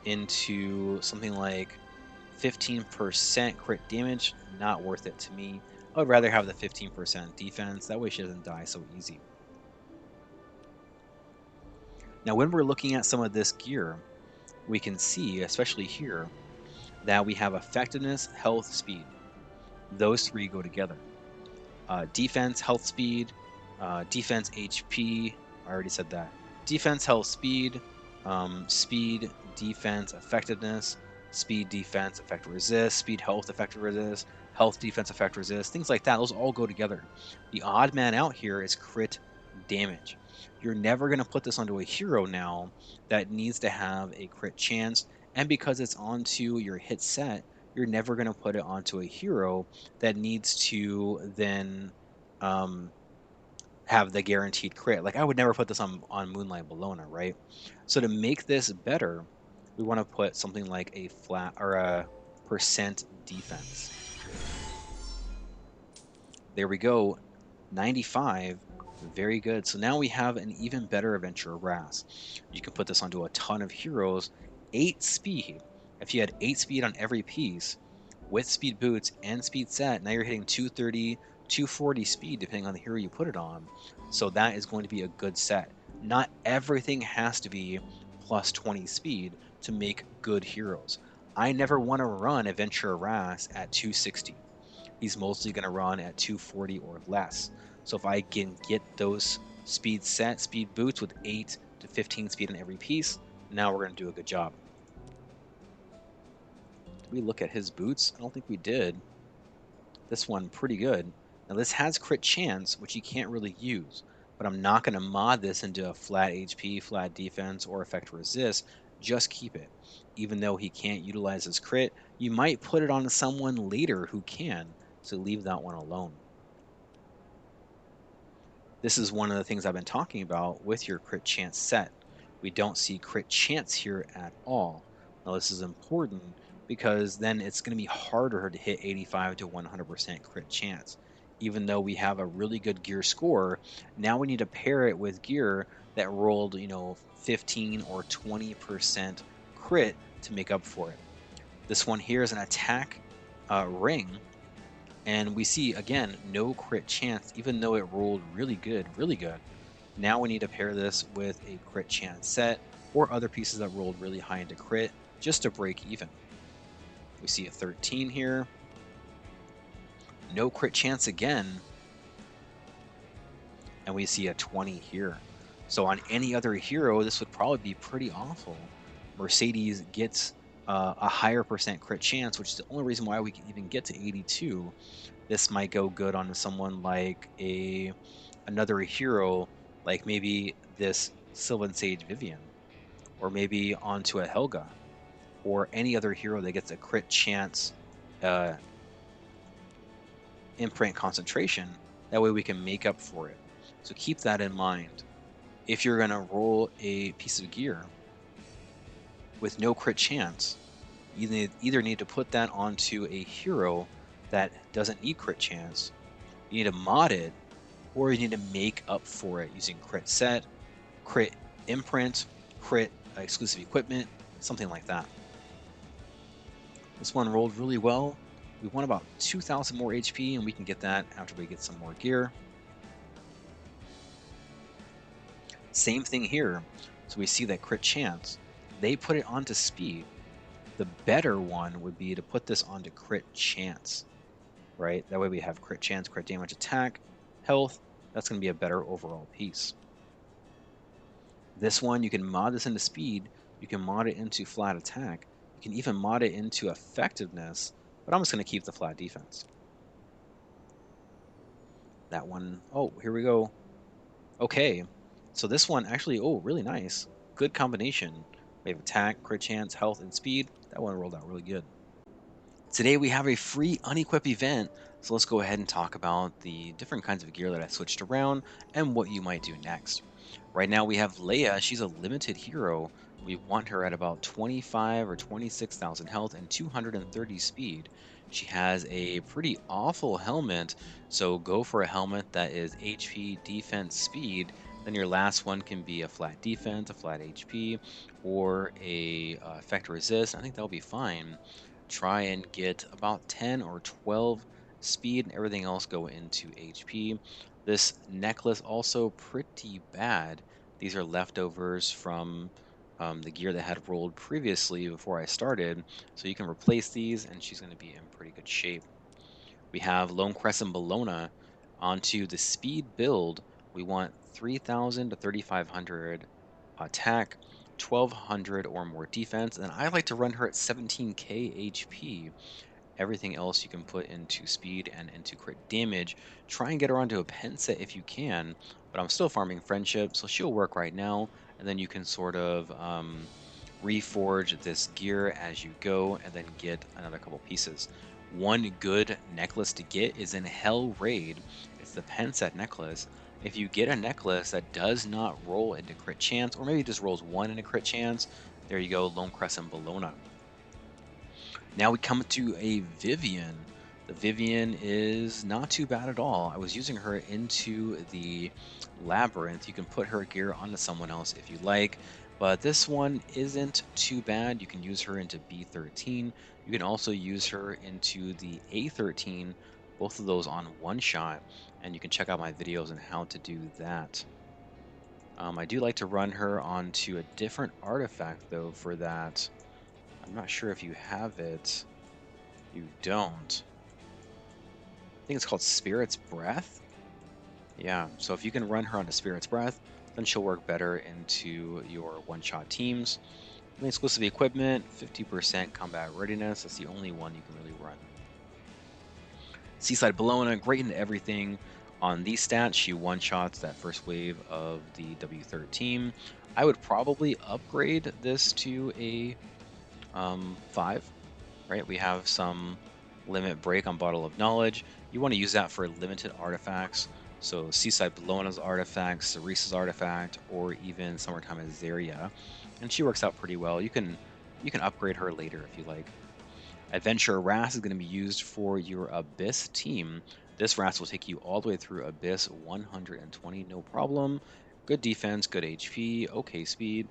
into something like 15% crit damage, not worth it to me. I would rather have the 15% defense. That way she doesn't die so easy. Now, when we're looking at some of this gear, we can see, especially here, that we have effectiveness, health, speed. Those three go together. Defense, health, speed, defense, HP. I already said that. Defense, health, speed, speed, defense, effectiveness, speed, defense, effect resist, speed, health, effect resist, health, defense, effect resist, things like that. Those all go together. The odd man out here is crit damage. You're never going to put this onto a hero now that needs to have a crit chance. And because it's onto your hit set, you're never going to put it onto a hero that needs to then um, have the guaranteed crit. Like I would never put this on Moonlight Bellona, right? So to make this better, we want to put something like a flat or a percent defense. There we go, 95. Very good. So now we have an even better adventure Ras. You can put this onto a ton of heroes. 8 speed. If you had 8 speed on every piece with speed boots and speed set, now you're hitting 230, 240 speed depending on the hero you put it on. So that is going to be a good set. Not everything has to be plus 20 speed to make good heroes. I never want to run Adventure Ras at 260. He's mostly going to run at 240 or less. So if I can get those speed set, speed boots with 8 to 15 speed on every piece, now we're going to do a good job. Did we look at his boots? I don't think we did. This one pretty good. Now this has crit chance, which you can't really use, but I'm not going to mod this into a flat HP, flat defense, or effect resist. Just keep it. Even though he can't utilize his crit, you might put it on someone later who can, so leave that one alone. This is one of the things I've been talking about with your crit chance set. We don't see crit chance here at all. Now, this is important because then it's going to be harder to hit 85 to 100% crit chance. Even though we have a really good gear score, now we need to pair it with gear that rolled, 15 or 20% crit to make up for it. This one here is an attack ring, and we see again no crit chance, even though it rolled really good, really good. Now we need to pair this with a crit chance set or other pieces that rolled really high into crit just to break even. We see a 13 here, no crit chance again, and we see a 20 here. So on any other hero, this would probably be pretty awful. Mercedes gets a higher percent crit chance, which is the only reason why we can even get to 82. This might go good on someone like another hero, like maybe this Sylvan Sage Vivian, or maybe onto a Helga, or any other hero that gets a crit chance uh, imprint concentration. That way we can make up for it. So keep that in mind. If you're going to roll a piece of gear with no crit chance, either need to put that onto a hero that doesn't need crit chance. You need to mod it, or you need to make up for it using crit set, crit imprint, crit exclusive equipment, something like that. This one rolled really well. We want about 2,000 more HP, and we can get that after we get some more gear. Same thing here. So we see that crit chance. They put it onto speed. The better one would be to put this onto crit chance, right? That way we have crit chance, crit damage, attack, health. That's going to be a better overall piece. This one, you can mod this into speed. You can mod it into flat attack. You can even mod it into effectiveness, but I'm just going to keep the flat defense. That one, oh, here we go. Okay, so this one actually, oh, really nice. Good combination. We have attack, crit chance, health, and speed. That one rolled out really good. Today we have a free unequip event, so let's go ahead and talk about the different kinds of gear that I switched around and what you might do next. Right now we have Leia. She's a limited hero. We want her at about 25 or 26,000 health and 230 speed. She has a pretty awful helmet, so go for a helmet that is HP, defense, speed. Then your last one can be a flat defense, a flat HP, or a effect resist. I think that'll be fine. Try and get about 10 or 12 speed, and everything else go into HP. This necklace also pretty bad. These are leftovers from the gear that had rolled previously before I started. So you can replace these, and she's going to be in pretty good shape. We have Lone Crescent Bologna onto the speed build. We want 3,000 to 3,500 attack, 1,200 or more defense, and I like to run her at 17k HP. Everything else you can put into speed and into crit damage. Try and get her onto a pen set if you can, but I'm still farming friendship, so she'll work right now. And then you can sort of reforge this gear as you go and then get another couple pieces. One good necklace to get is in Hell Raid. It's the pen set necklace. If you get a necklace that does not roll into crit chance, or maybe just rolls one into crit chance, there you go, Lone Crescent Bologna. Now we come to a Vivian. The Vivian is not too bad at all. I was using her into the Labyrinth. You can put her gear onto someone else if you like. But this one isn't too bad. You can use her into B13. You can also use her into the A13, both of those on one shot. And you can check out my videos on how to do that. I do like to run her onto a different artifact, though, for that. I'm not sure if you have it. You don't. I think it's called Spirit's Breath. Yeah, so if you can run her onto Spirit's Breath, then she'll work better into your one-shot teams. And the exclusive equipment, 50% combat readiness. That's the only one you can really run. Seaside Bologna, great into everything. On these stats, she one-shots that first wave of the W13. I would probably upgrade this to a 5, right? We have some limit break on Bottle of Knowledge. You want to use that for limited artifacts. So Seaside Bologna's artifact, Cerise's artifact, or even Summertime Azaria. And she works out pretty well. You can upgrade her later if you like. Adventure Wrath is going to be used for your Abyss team. This Wrath will take you all the way through Abyss 120, no problem. Good defense, good HP, okay speed.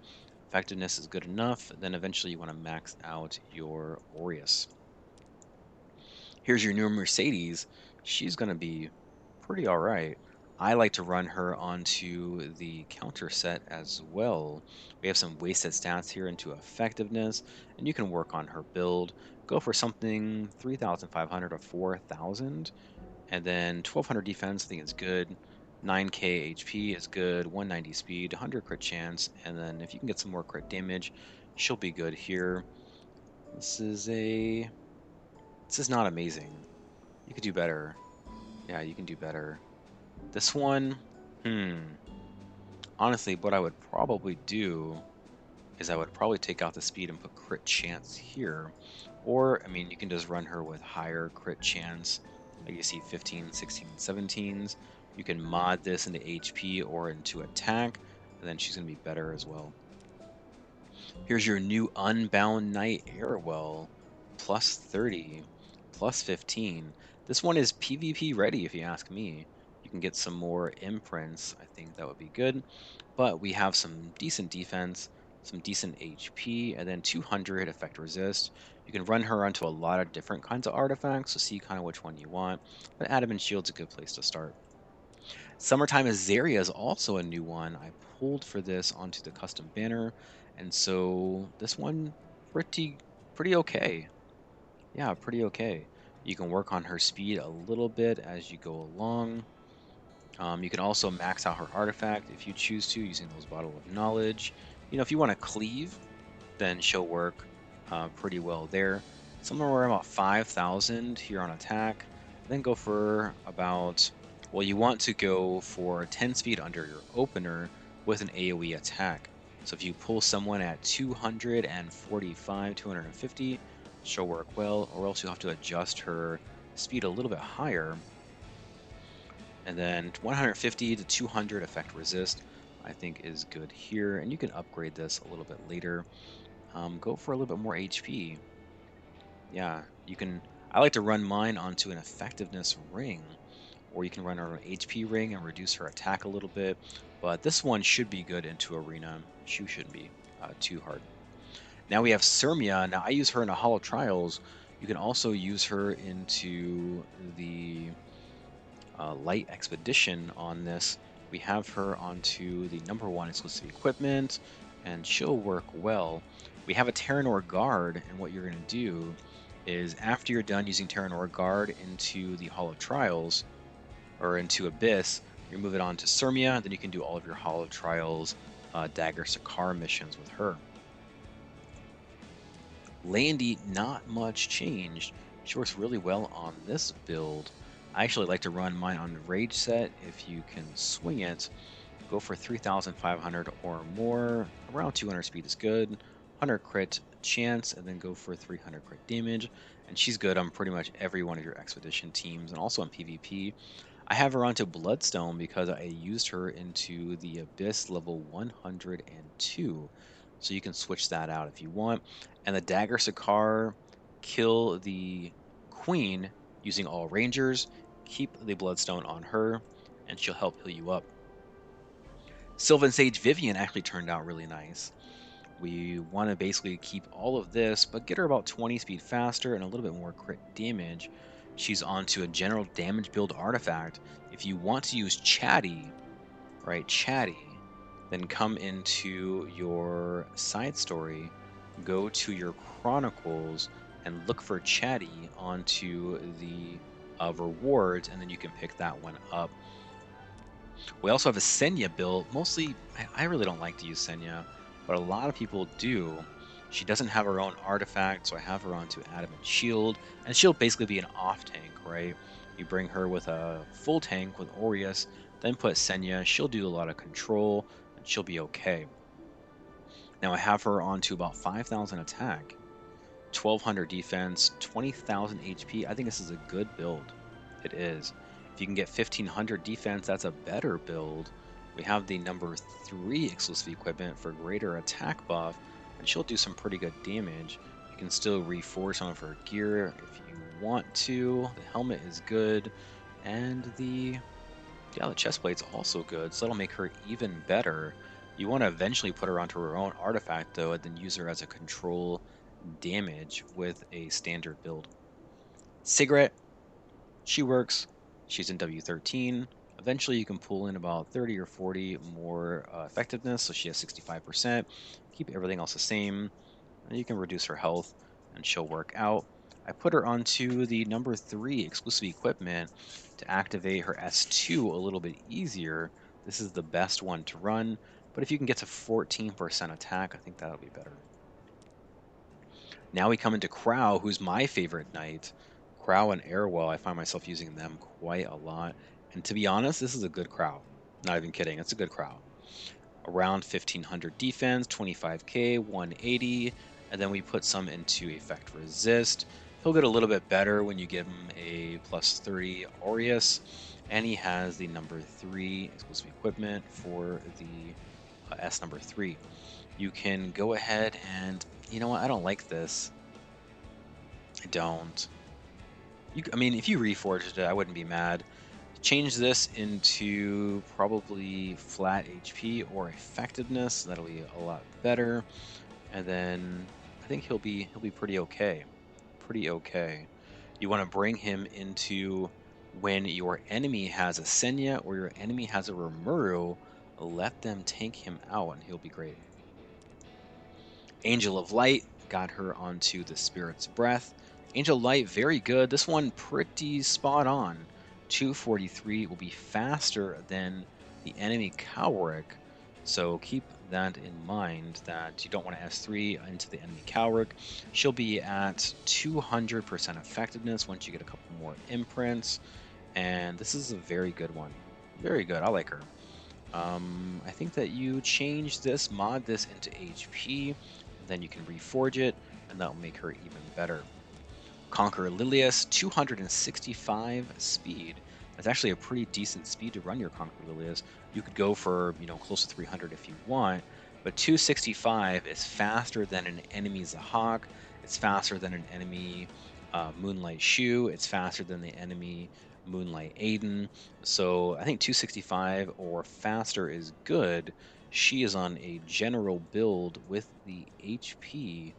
Effectiveness is good enough. Then eventually you want to max out your Aureus. Here's your new Mercedes. She's going to be pretty all right. I like to run her onto the counter set as well. We have some wasted stats here into effectiveness, and you can work on her build. Go for something 3,500 or 4,000, and then 1,200 defense, I think is good. 9k HP is good, 190 speed, 100 crit chance, and then if you can get some more crit damage, she'll be good here. This is a this is not amazing. You could do better. Yeah, you can do better. This one, hmm. Honestly, what I would probably do is I would probably take out the speed and put crit chance here. Or, I mean, you can just run her with higher crit chance. Like you see 15, 16, 17s. You can mod this into HP or into attack, and then she's going to be better as well. Here's your new Unbound Knight Airwell, plus 30, plus 15. This one is PvP ready, if you ask me. You can get some more imprints. I think that would be good. But we have some decent defense, some decent HP, and then 200 effect resist. You can run her onto a lot of different kinds of artifacts, so see kind of which one you want. But Adamant Shield's a good place to start. Summertime Azaria is also a new one. I pulled for this onto the custom banner, and so this one pretty okay. Yeah, pretty okay. You can work on her speed a little bit as you go along. You can also max out her artifact if you choose to using those Bottle of Knowledge. If you want to cleave, then she'll work pretty well there. Somewhere around about 5,000 here on attack. Then go for about, well, you want to go for 10 speed under your opener with an AoE attack. So if you pull someone at 245, 250, she'll work well, or else you'll have to adjust her speed a little bit higher. And then 150 to 200 effect resist, I think is good here. And you can upgrade this a little bit later. Go for a little bit more HP. Yeah, you can. I like to run mine onto an effectiveness ring, or you can run her an HP ring and reduce her attack a little bit. But this one should be good into arena. She shouldn't be too hard. Now we have Sirmia. Now I use her in a Hollow Trials. You can also use her into the light expedition on this. We have her onto the #1 exclusive equipment, and she'll work well. We have a Terranor Guard, and what you're going to do is after you're done using Terranor Guard into the Hollow Trials, or into Abyss, you move it on to Sirmia, then you can do all of your Hollow Trials Dagger Sakar missions with her. Landy, not much changed. She works really well on this build. I actually like to run mine on Rage set if you can swing it. Go for 3,500 or more. Around 200 speed is good. 100 crit chance, and then go for 300 crit damage. And she's good on pretty much every one of your expedition teams and also on PvP. I have her onto Bloodstone because I used her into the Abyss level 102. So you can switch that out if you want. And the Dagger Sakar, kill the Queen using all Rangers. Keep the Bloodstone on her, and she'll help heal you up. Sylvan Sage Vivian actually turned out really nice. We want to basically keep all of this, but get her about 20 speed faster and a little bit more crit damage. She's onto a general damage build artifact. If you want to use Chatty, right, Chatty, then come into your side story, go to your Chronicles, and look for Chatty onto the rewards, and then you can pick that one up. We also have a Senya build. Mostly, I really don't like to use Senya, but a lot of people do. She doesn't have her own artifact, so I have her onto Adamant Shield, and she'll basically be an off tank, right? You bring her with a full tank with Aureus, then put Senya. She'll do a lot of control, and she'll be okay. Now I have her onto about 5,000 attack, 1,200 defense, 20,000 HP. I think this is a good build. It is. If you can get 1,500 defense, that's a better build. We have the number 3 exclusive equipment for greater attack buff, and she'll do some pretty good damage. You can still reforge some of her gear if you want to. The helmet is good, and the chest plate's also good, so that'll make her even better. You want to eventually put her onto her own artifact though, and then use her as a control damage with a standard build. Cigarette, she works. She's in W13. Eventually, you can pull in about 30 or 40 more effectiveness, so she has 65%. Keep everything else the same, and you can reduce her health, and she'll work out. I put her onto the number 3 exclusive equipment to activate her S2 a little bit easier. This is the best one to run, but if you can get to 14% attack, I think that'll be better. Now we come into Crow, who's my favorite knight. Crow and Airwell, I find myself using them quite a lot. And to be honest, this is a good Crow. Not even kidding, it's a good Crow. Around 1,500 defense, 25k, 180, and then we put some into effect resist. He'll get a little bit better when you give him a plus 30 Aureus, and he has the number 3 exclusive equipment for the S number 3. You can go ahead and, you know what, I don't like this. I don't. I mean, if you reforged it, I wouldn't be mad. Change this into probably flat HP or effectiveness. That'll be a lot better. And then I think he'll be pretty okay. Pretty okay. You want to bring him into when your enemy has a Senya or your enemy has a Rimuru, let them tank him out and he'll be great. Angel of Light, got her onto the Spirit's Breath. Angel of Light, very good. This one pretty spot on. 243 will be faster than the enemy Cowrick. So keep that in mind that you don't want to S3 into the enemy Cowrick. She'll be at 200% effectiveness once you get a couple more imprints. And this is a very good one. Very good. I like her. I think that you change this, mod this into HP, then you can reforge it, and that will make her even better. Conqueror Lilius, 265 speed. That's actually a pretty decent speed to run your Conqueror Lilius. You could go for, close to 300 if you want, but 265 is faster than an enemy Zahak. It's faster than an enemy Moonlight Shu. It's faster than the enemy Moonlight Aiden. So I think 265 or faster is good. She is on a general build with the HP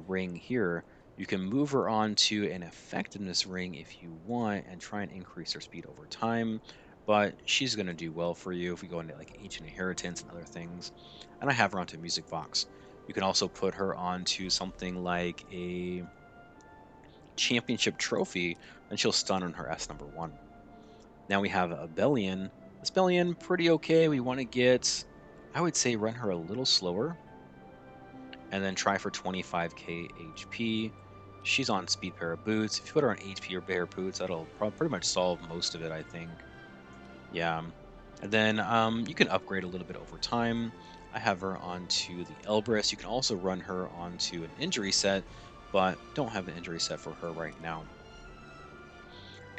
ring here. You can move her on to an effectiveness ring if you want and try and increase her speed over time, but she's going to do well for you if we go into like Ancient Inheritance and other things. And I have her onto Music Box. You can also put her onto something like a championship trophy, and she'll stun on her S number 1. Now we have a Bellion. This Bellion, pretty okay. We want to get, I would say, run her a little slower and then try for 25k HP. She's on speed pair of boots. If you put her on HP or pair boots, that'll pretty much solve most of it, I think. Yeah. And then you can upgrade a little bit over time. I have her onto the Elbrus. You can also run her onto an injury set, but don't have an injury set for her right now.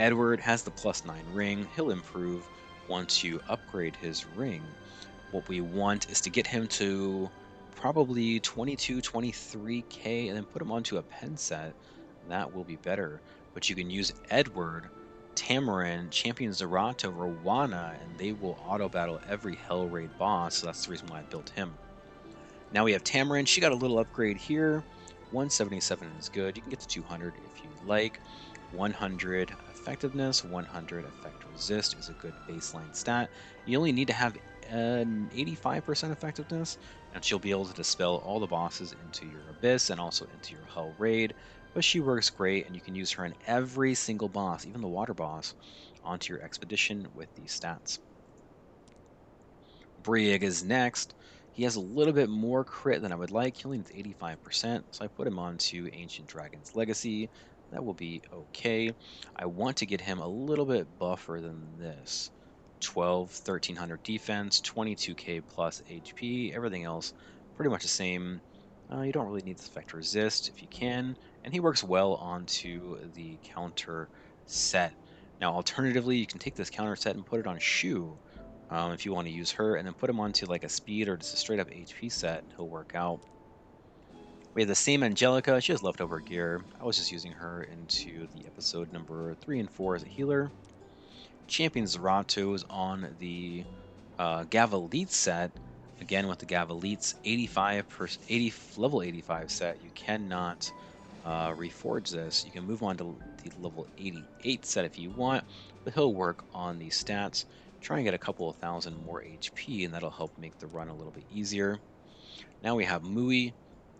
Edward has the +9 ring. He'll improve once you upgrade his ring. What we want is to get him to probably 22, 23k and then put him onto a pen set. That will be better. But you can use Edward, Tamarin, Champion Zerato, Rowana, and they will auto battle every Hell Raid boss. So that's the reason why I built him. Now we have Tamarin. She got a little upgrade here. 177 is good. You can get to 200 if you like. 100 effectiveness, 100 effect resist is a good baseline stat. You only need to have an 85% effectiveness, and she'll be able to dispel all the bosses into your abyss and also into your hell raid. But she works great, and you can use her in every single boss, even the water boss, onto your expedition with these stats. Brieg is next. He has a little bit more crit than I would like. He only needs 85%, so I put him onto Ancient Dragon's Legacy. That will be okay. I want to get him a little bit buffer than this. 12, 1300 defense, 22k plus HP, everything else pretty much the same. You don't really need the effect resist if you can, and he works well onto the counter set. Now, alternatively, you can take this counter set and put it on Shu, if you want to use her, and then put him onto like a speed or just a straight up HP set, and he'll work out. We have the same Angelica. She has leftover gear. I was just using her into the episode number 3 and 4 as a healer. Champion Zerato is on the Gavelite set. Again, with the Gavelite's 80 level 85 set, you cannot reforge this. You can move on to the level 88 set if you want, but he'll work on these stats. Try and get a couple of thousand more HP, and that'll help make the run a little bit easier. Now we have Mui.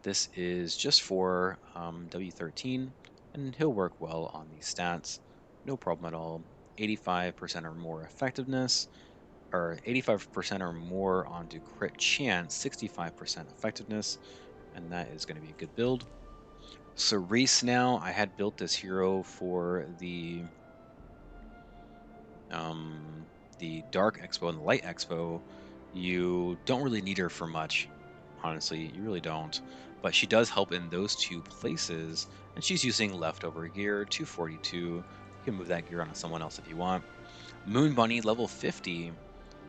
This is just for W13, and he'll work well on these stats. No problem at all. 85% or more effectiveness, or 85% or more onto crit chance, 65% effectiveness, and that is going to be a good build. Cerise now, I had built this hero for the Dark Expo and the Light Expo. You don't really need her for much, honestly. You really don't. But she does help in those two places, and she's using leftover gear, 242. You can move that gear onto someone else if you want. Moon Bunny, level 50.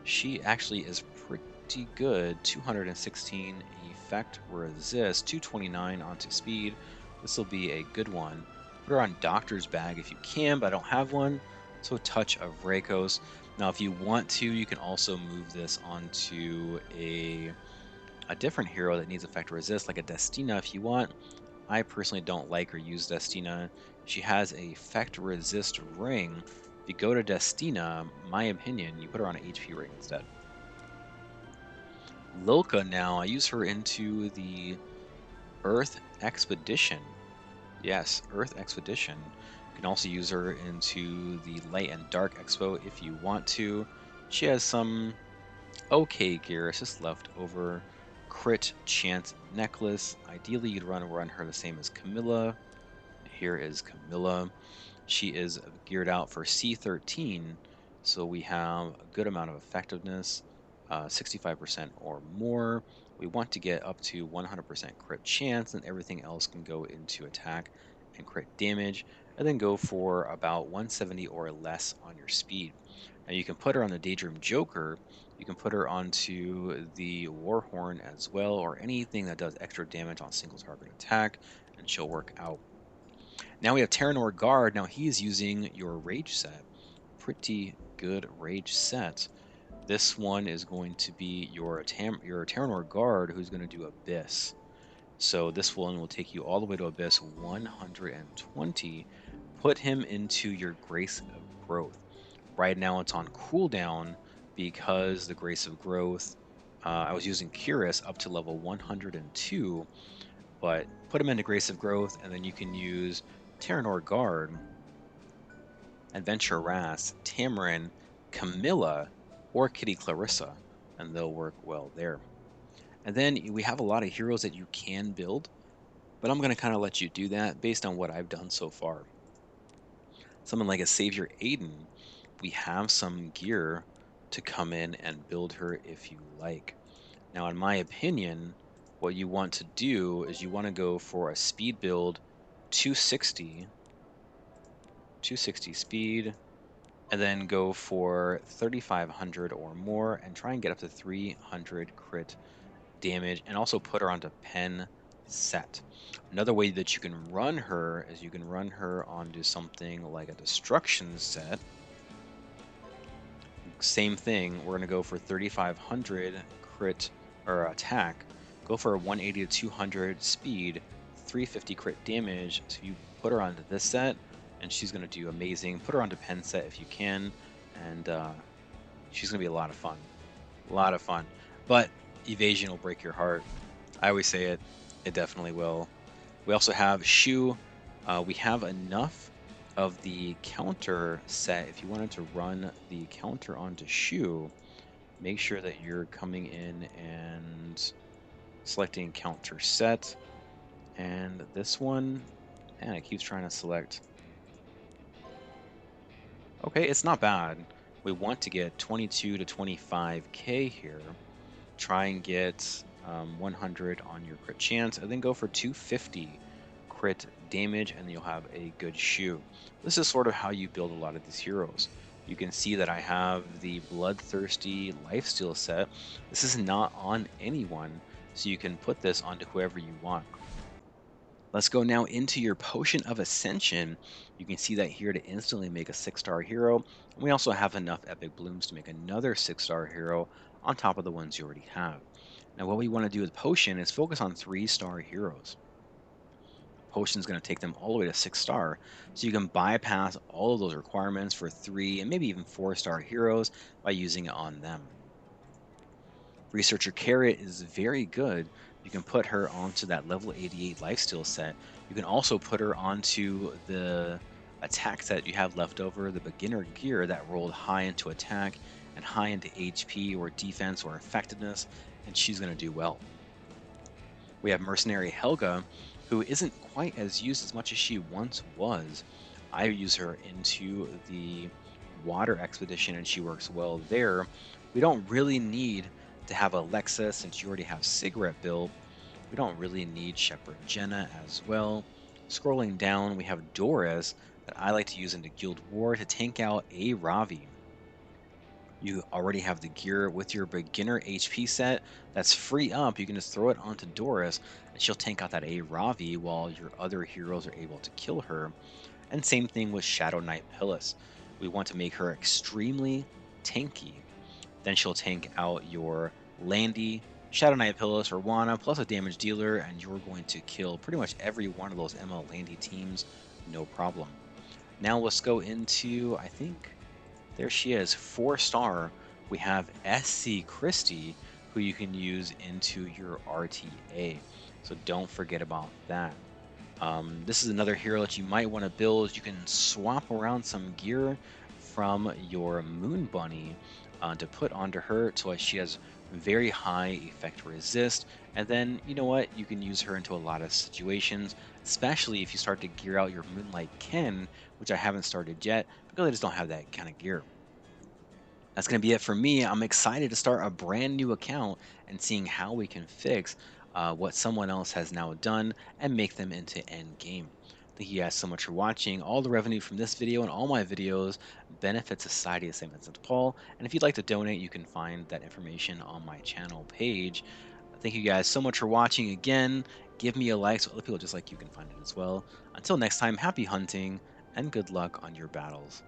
She actually is pretty good. 216 effect resist, 229 onto speed. This will be a good one. Put her on Doctor's Bag if you can, but I don't have one. So a touch of Reikos. Now, if you want to, you can also move this onto a different hero that needs effect resist, like a Destina if you want. I personally don't like or use Destina. She has a effect resist ring. If you go to Destina, my opinion, you put her on an HP ring instead. Lilka now, I use her into the Earth Expedition. Yes, Earth Expedition. You can also use her into the Light and Dark Expo if you want to. She has some okay gear. It's just left over. Crit Chance Necklace. Ideally, you'd run her the same as Camilla. Here is Camilla. She is geared out for C13, so we have a good amount of effectiveness, 65% or more. We want to get up to 100% crit chance, and everything else can go into attack and crit damage, and then go for about 170 or less on your speed. Now you can put her on the Daydream Joker. You can put her onto the Warhorn as well, or anything that does extra damage on single target attack, and she'll work out. Now we have Terranor Guard. Now he is using your Rage set. Pretty good Rage set. This one is going to be your Terranor Guard, who's going to do Abyss. So this one will take you all the way to Abyss 120. Put him into your Grace of Growth. Right now it's on cooldown because the Grace of Growth, I was using Curious up to level 102, but put him into Grace of Growth, and then you can use Terranor Guard, Adventure Ras, Tamarin, Camilla, or Kitty Clarissa, and they'll work well there. And then we have a lot of heroes that you can build, but I'm going to kind of let you do that based on what I've done so far. Someone like a Savior Aiden, we have some gear to come in and build her if you like. Now, in my opinion, what you want to do is you want to go for a speed build 260, 260 speed, and then go for 3,500 or more and try and get up to 300 crit damage, and also put her onto pen set. Another way that you can run her is you can run her onto something like a destruction set. Same thing, we're going to go for 3,500 crit or attack, Go for a 180 to 200 speed, 350 crit damage. So you put her onto this set, and she's going to do amazing. Put her onto pen set if you can, and she's going to be a lot of fun. A lot of fun. But evasion will break your heart. I always say it. It definitely will. We also have shoe. We have enough of the counter set. If you wanted to run the counter onto shoe, make sure that you're coming in and selecting counter set. And this one, man, it keeps trying to select. Okay, it's not bad. We want to get 22 to 25K here. Try and get 100 on your crit chance, and then go for 250 crit damage, and you'll have a good shoe. This is sort of how you build a lot of these heroes. You can see that I have the Bloodthirsty Lifesteal set. This is not on anyone, so you can put this onto whoever you want. Let's go now into your Potion of Ascension. You can see that here to instantly make a 6-star hero. And we also have enough Epic Blooms to make another 6-star hero on top of the ones you already have. Now, what we want to do with Potion is focus on 3-star heroes. Potion is going to take them all the way to 6-star. So you can bypass all of those requirements for 3 and maybe even 4-star heroes by using it on them. Researcher Carrot is very good. You can put her onto that level 88 lifesteal set. You can also put her onto the attack set you have left over, the beginner gear that rolled high into attack and high into HP or defense or effectiveness, and she's going to do well. We have Mercenary Helga, who isn't quite as used as much as she once was. I use her into the water expedition and she works well there. We don't really need to have Alexa since you already have Cigarette built. We don't really need Shepherd Jenna as well. Scrolling down, we have Doris that I like to use into Guild War to tank out a Ravi. You already have the gear with your beginner HP set that's free up. You can just throw it onto Doris and she'll tank out that A Ravi while your other heroes are able to kill her. And same thing with Shadow Knight Pillis. We want to make her extremely tanky. Then she'll tank out your Landy, Shadow Knight Pillis, or Wana, plus a damage dealer, and you're going to kill pretty much every one of those ML Landy teams, no problem. Now let's go into, I think, there she is, 4-star. We have SC Christie, who you can use into your RTA. So don't forget about that. This is another hero that you might want to build. You can swap around some gear from your Moon Bunny to put onto her so she has very high effect resist. And then, you know what? You can use her into a lot of situations, especially if you start to gear out your Moonlight Ken, which I haven't started yet because I just don't have that kind of gear. That's going to be it for me. I'm excited to start a brand new account and seeing how we can fix what someone else has now done and make them into end game. Thank you guys so much for watching. All the revenue from this video and all my videos benefit Society of St. Vincent de Paul. And if you'd like to donate, you can find that information on my channel page. Thank you guys so much for watching again. Give me a like so other people just like you can find it as well. Until next time, happy hunting and good luck on your battles.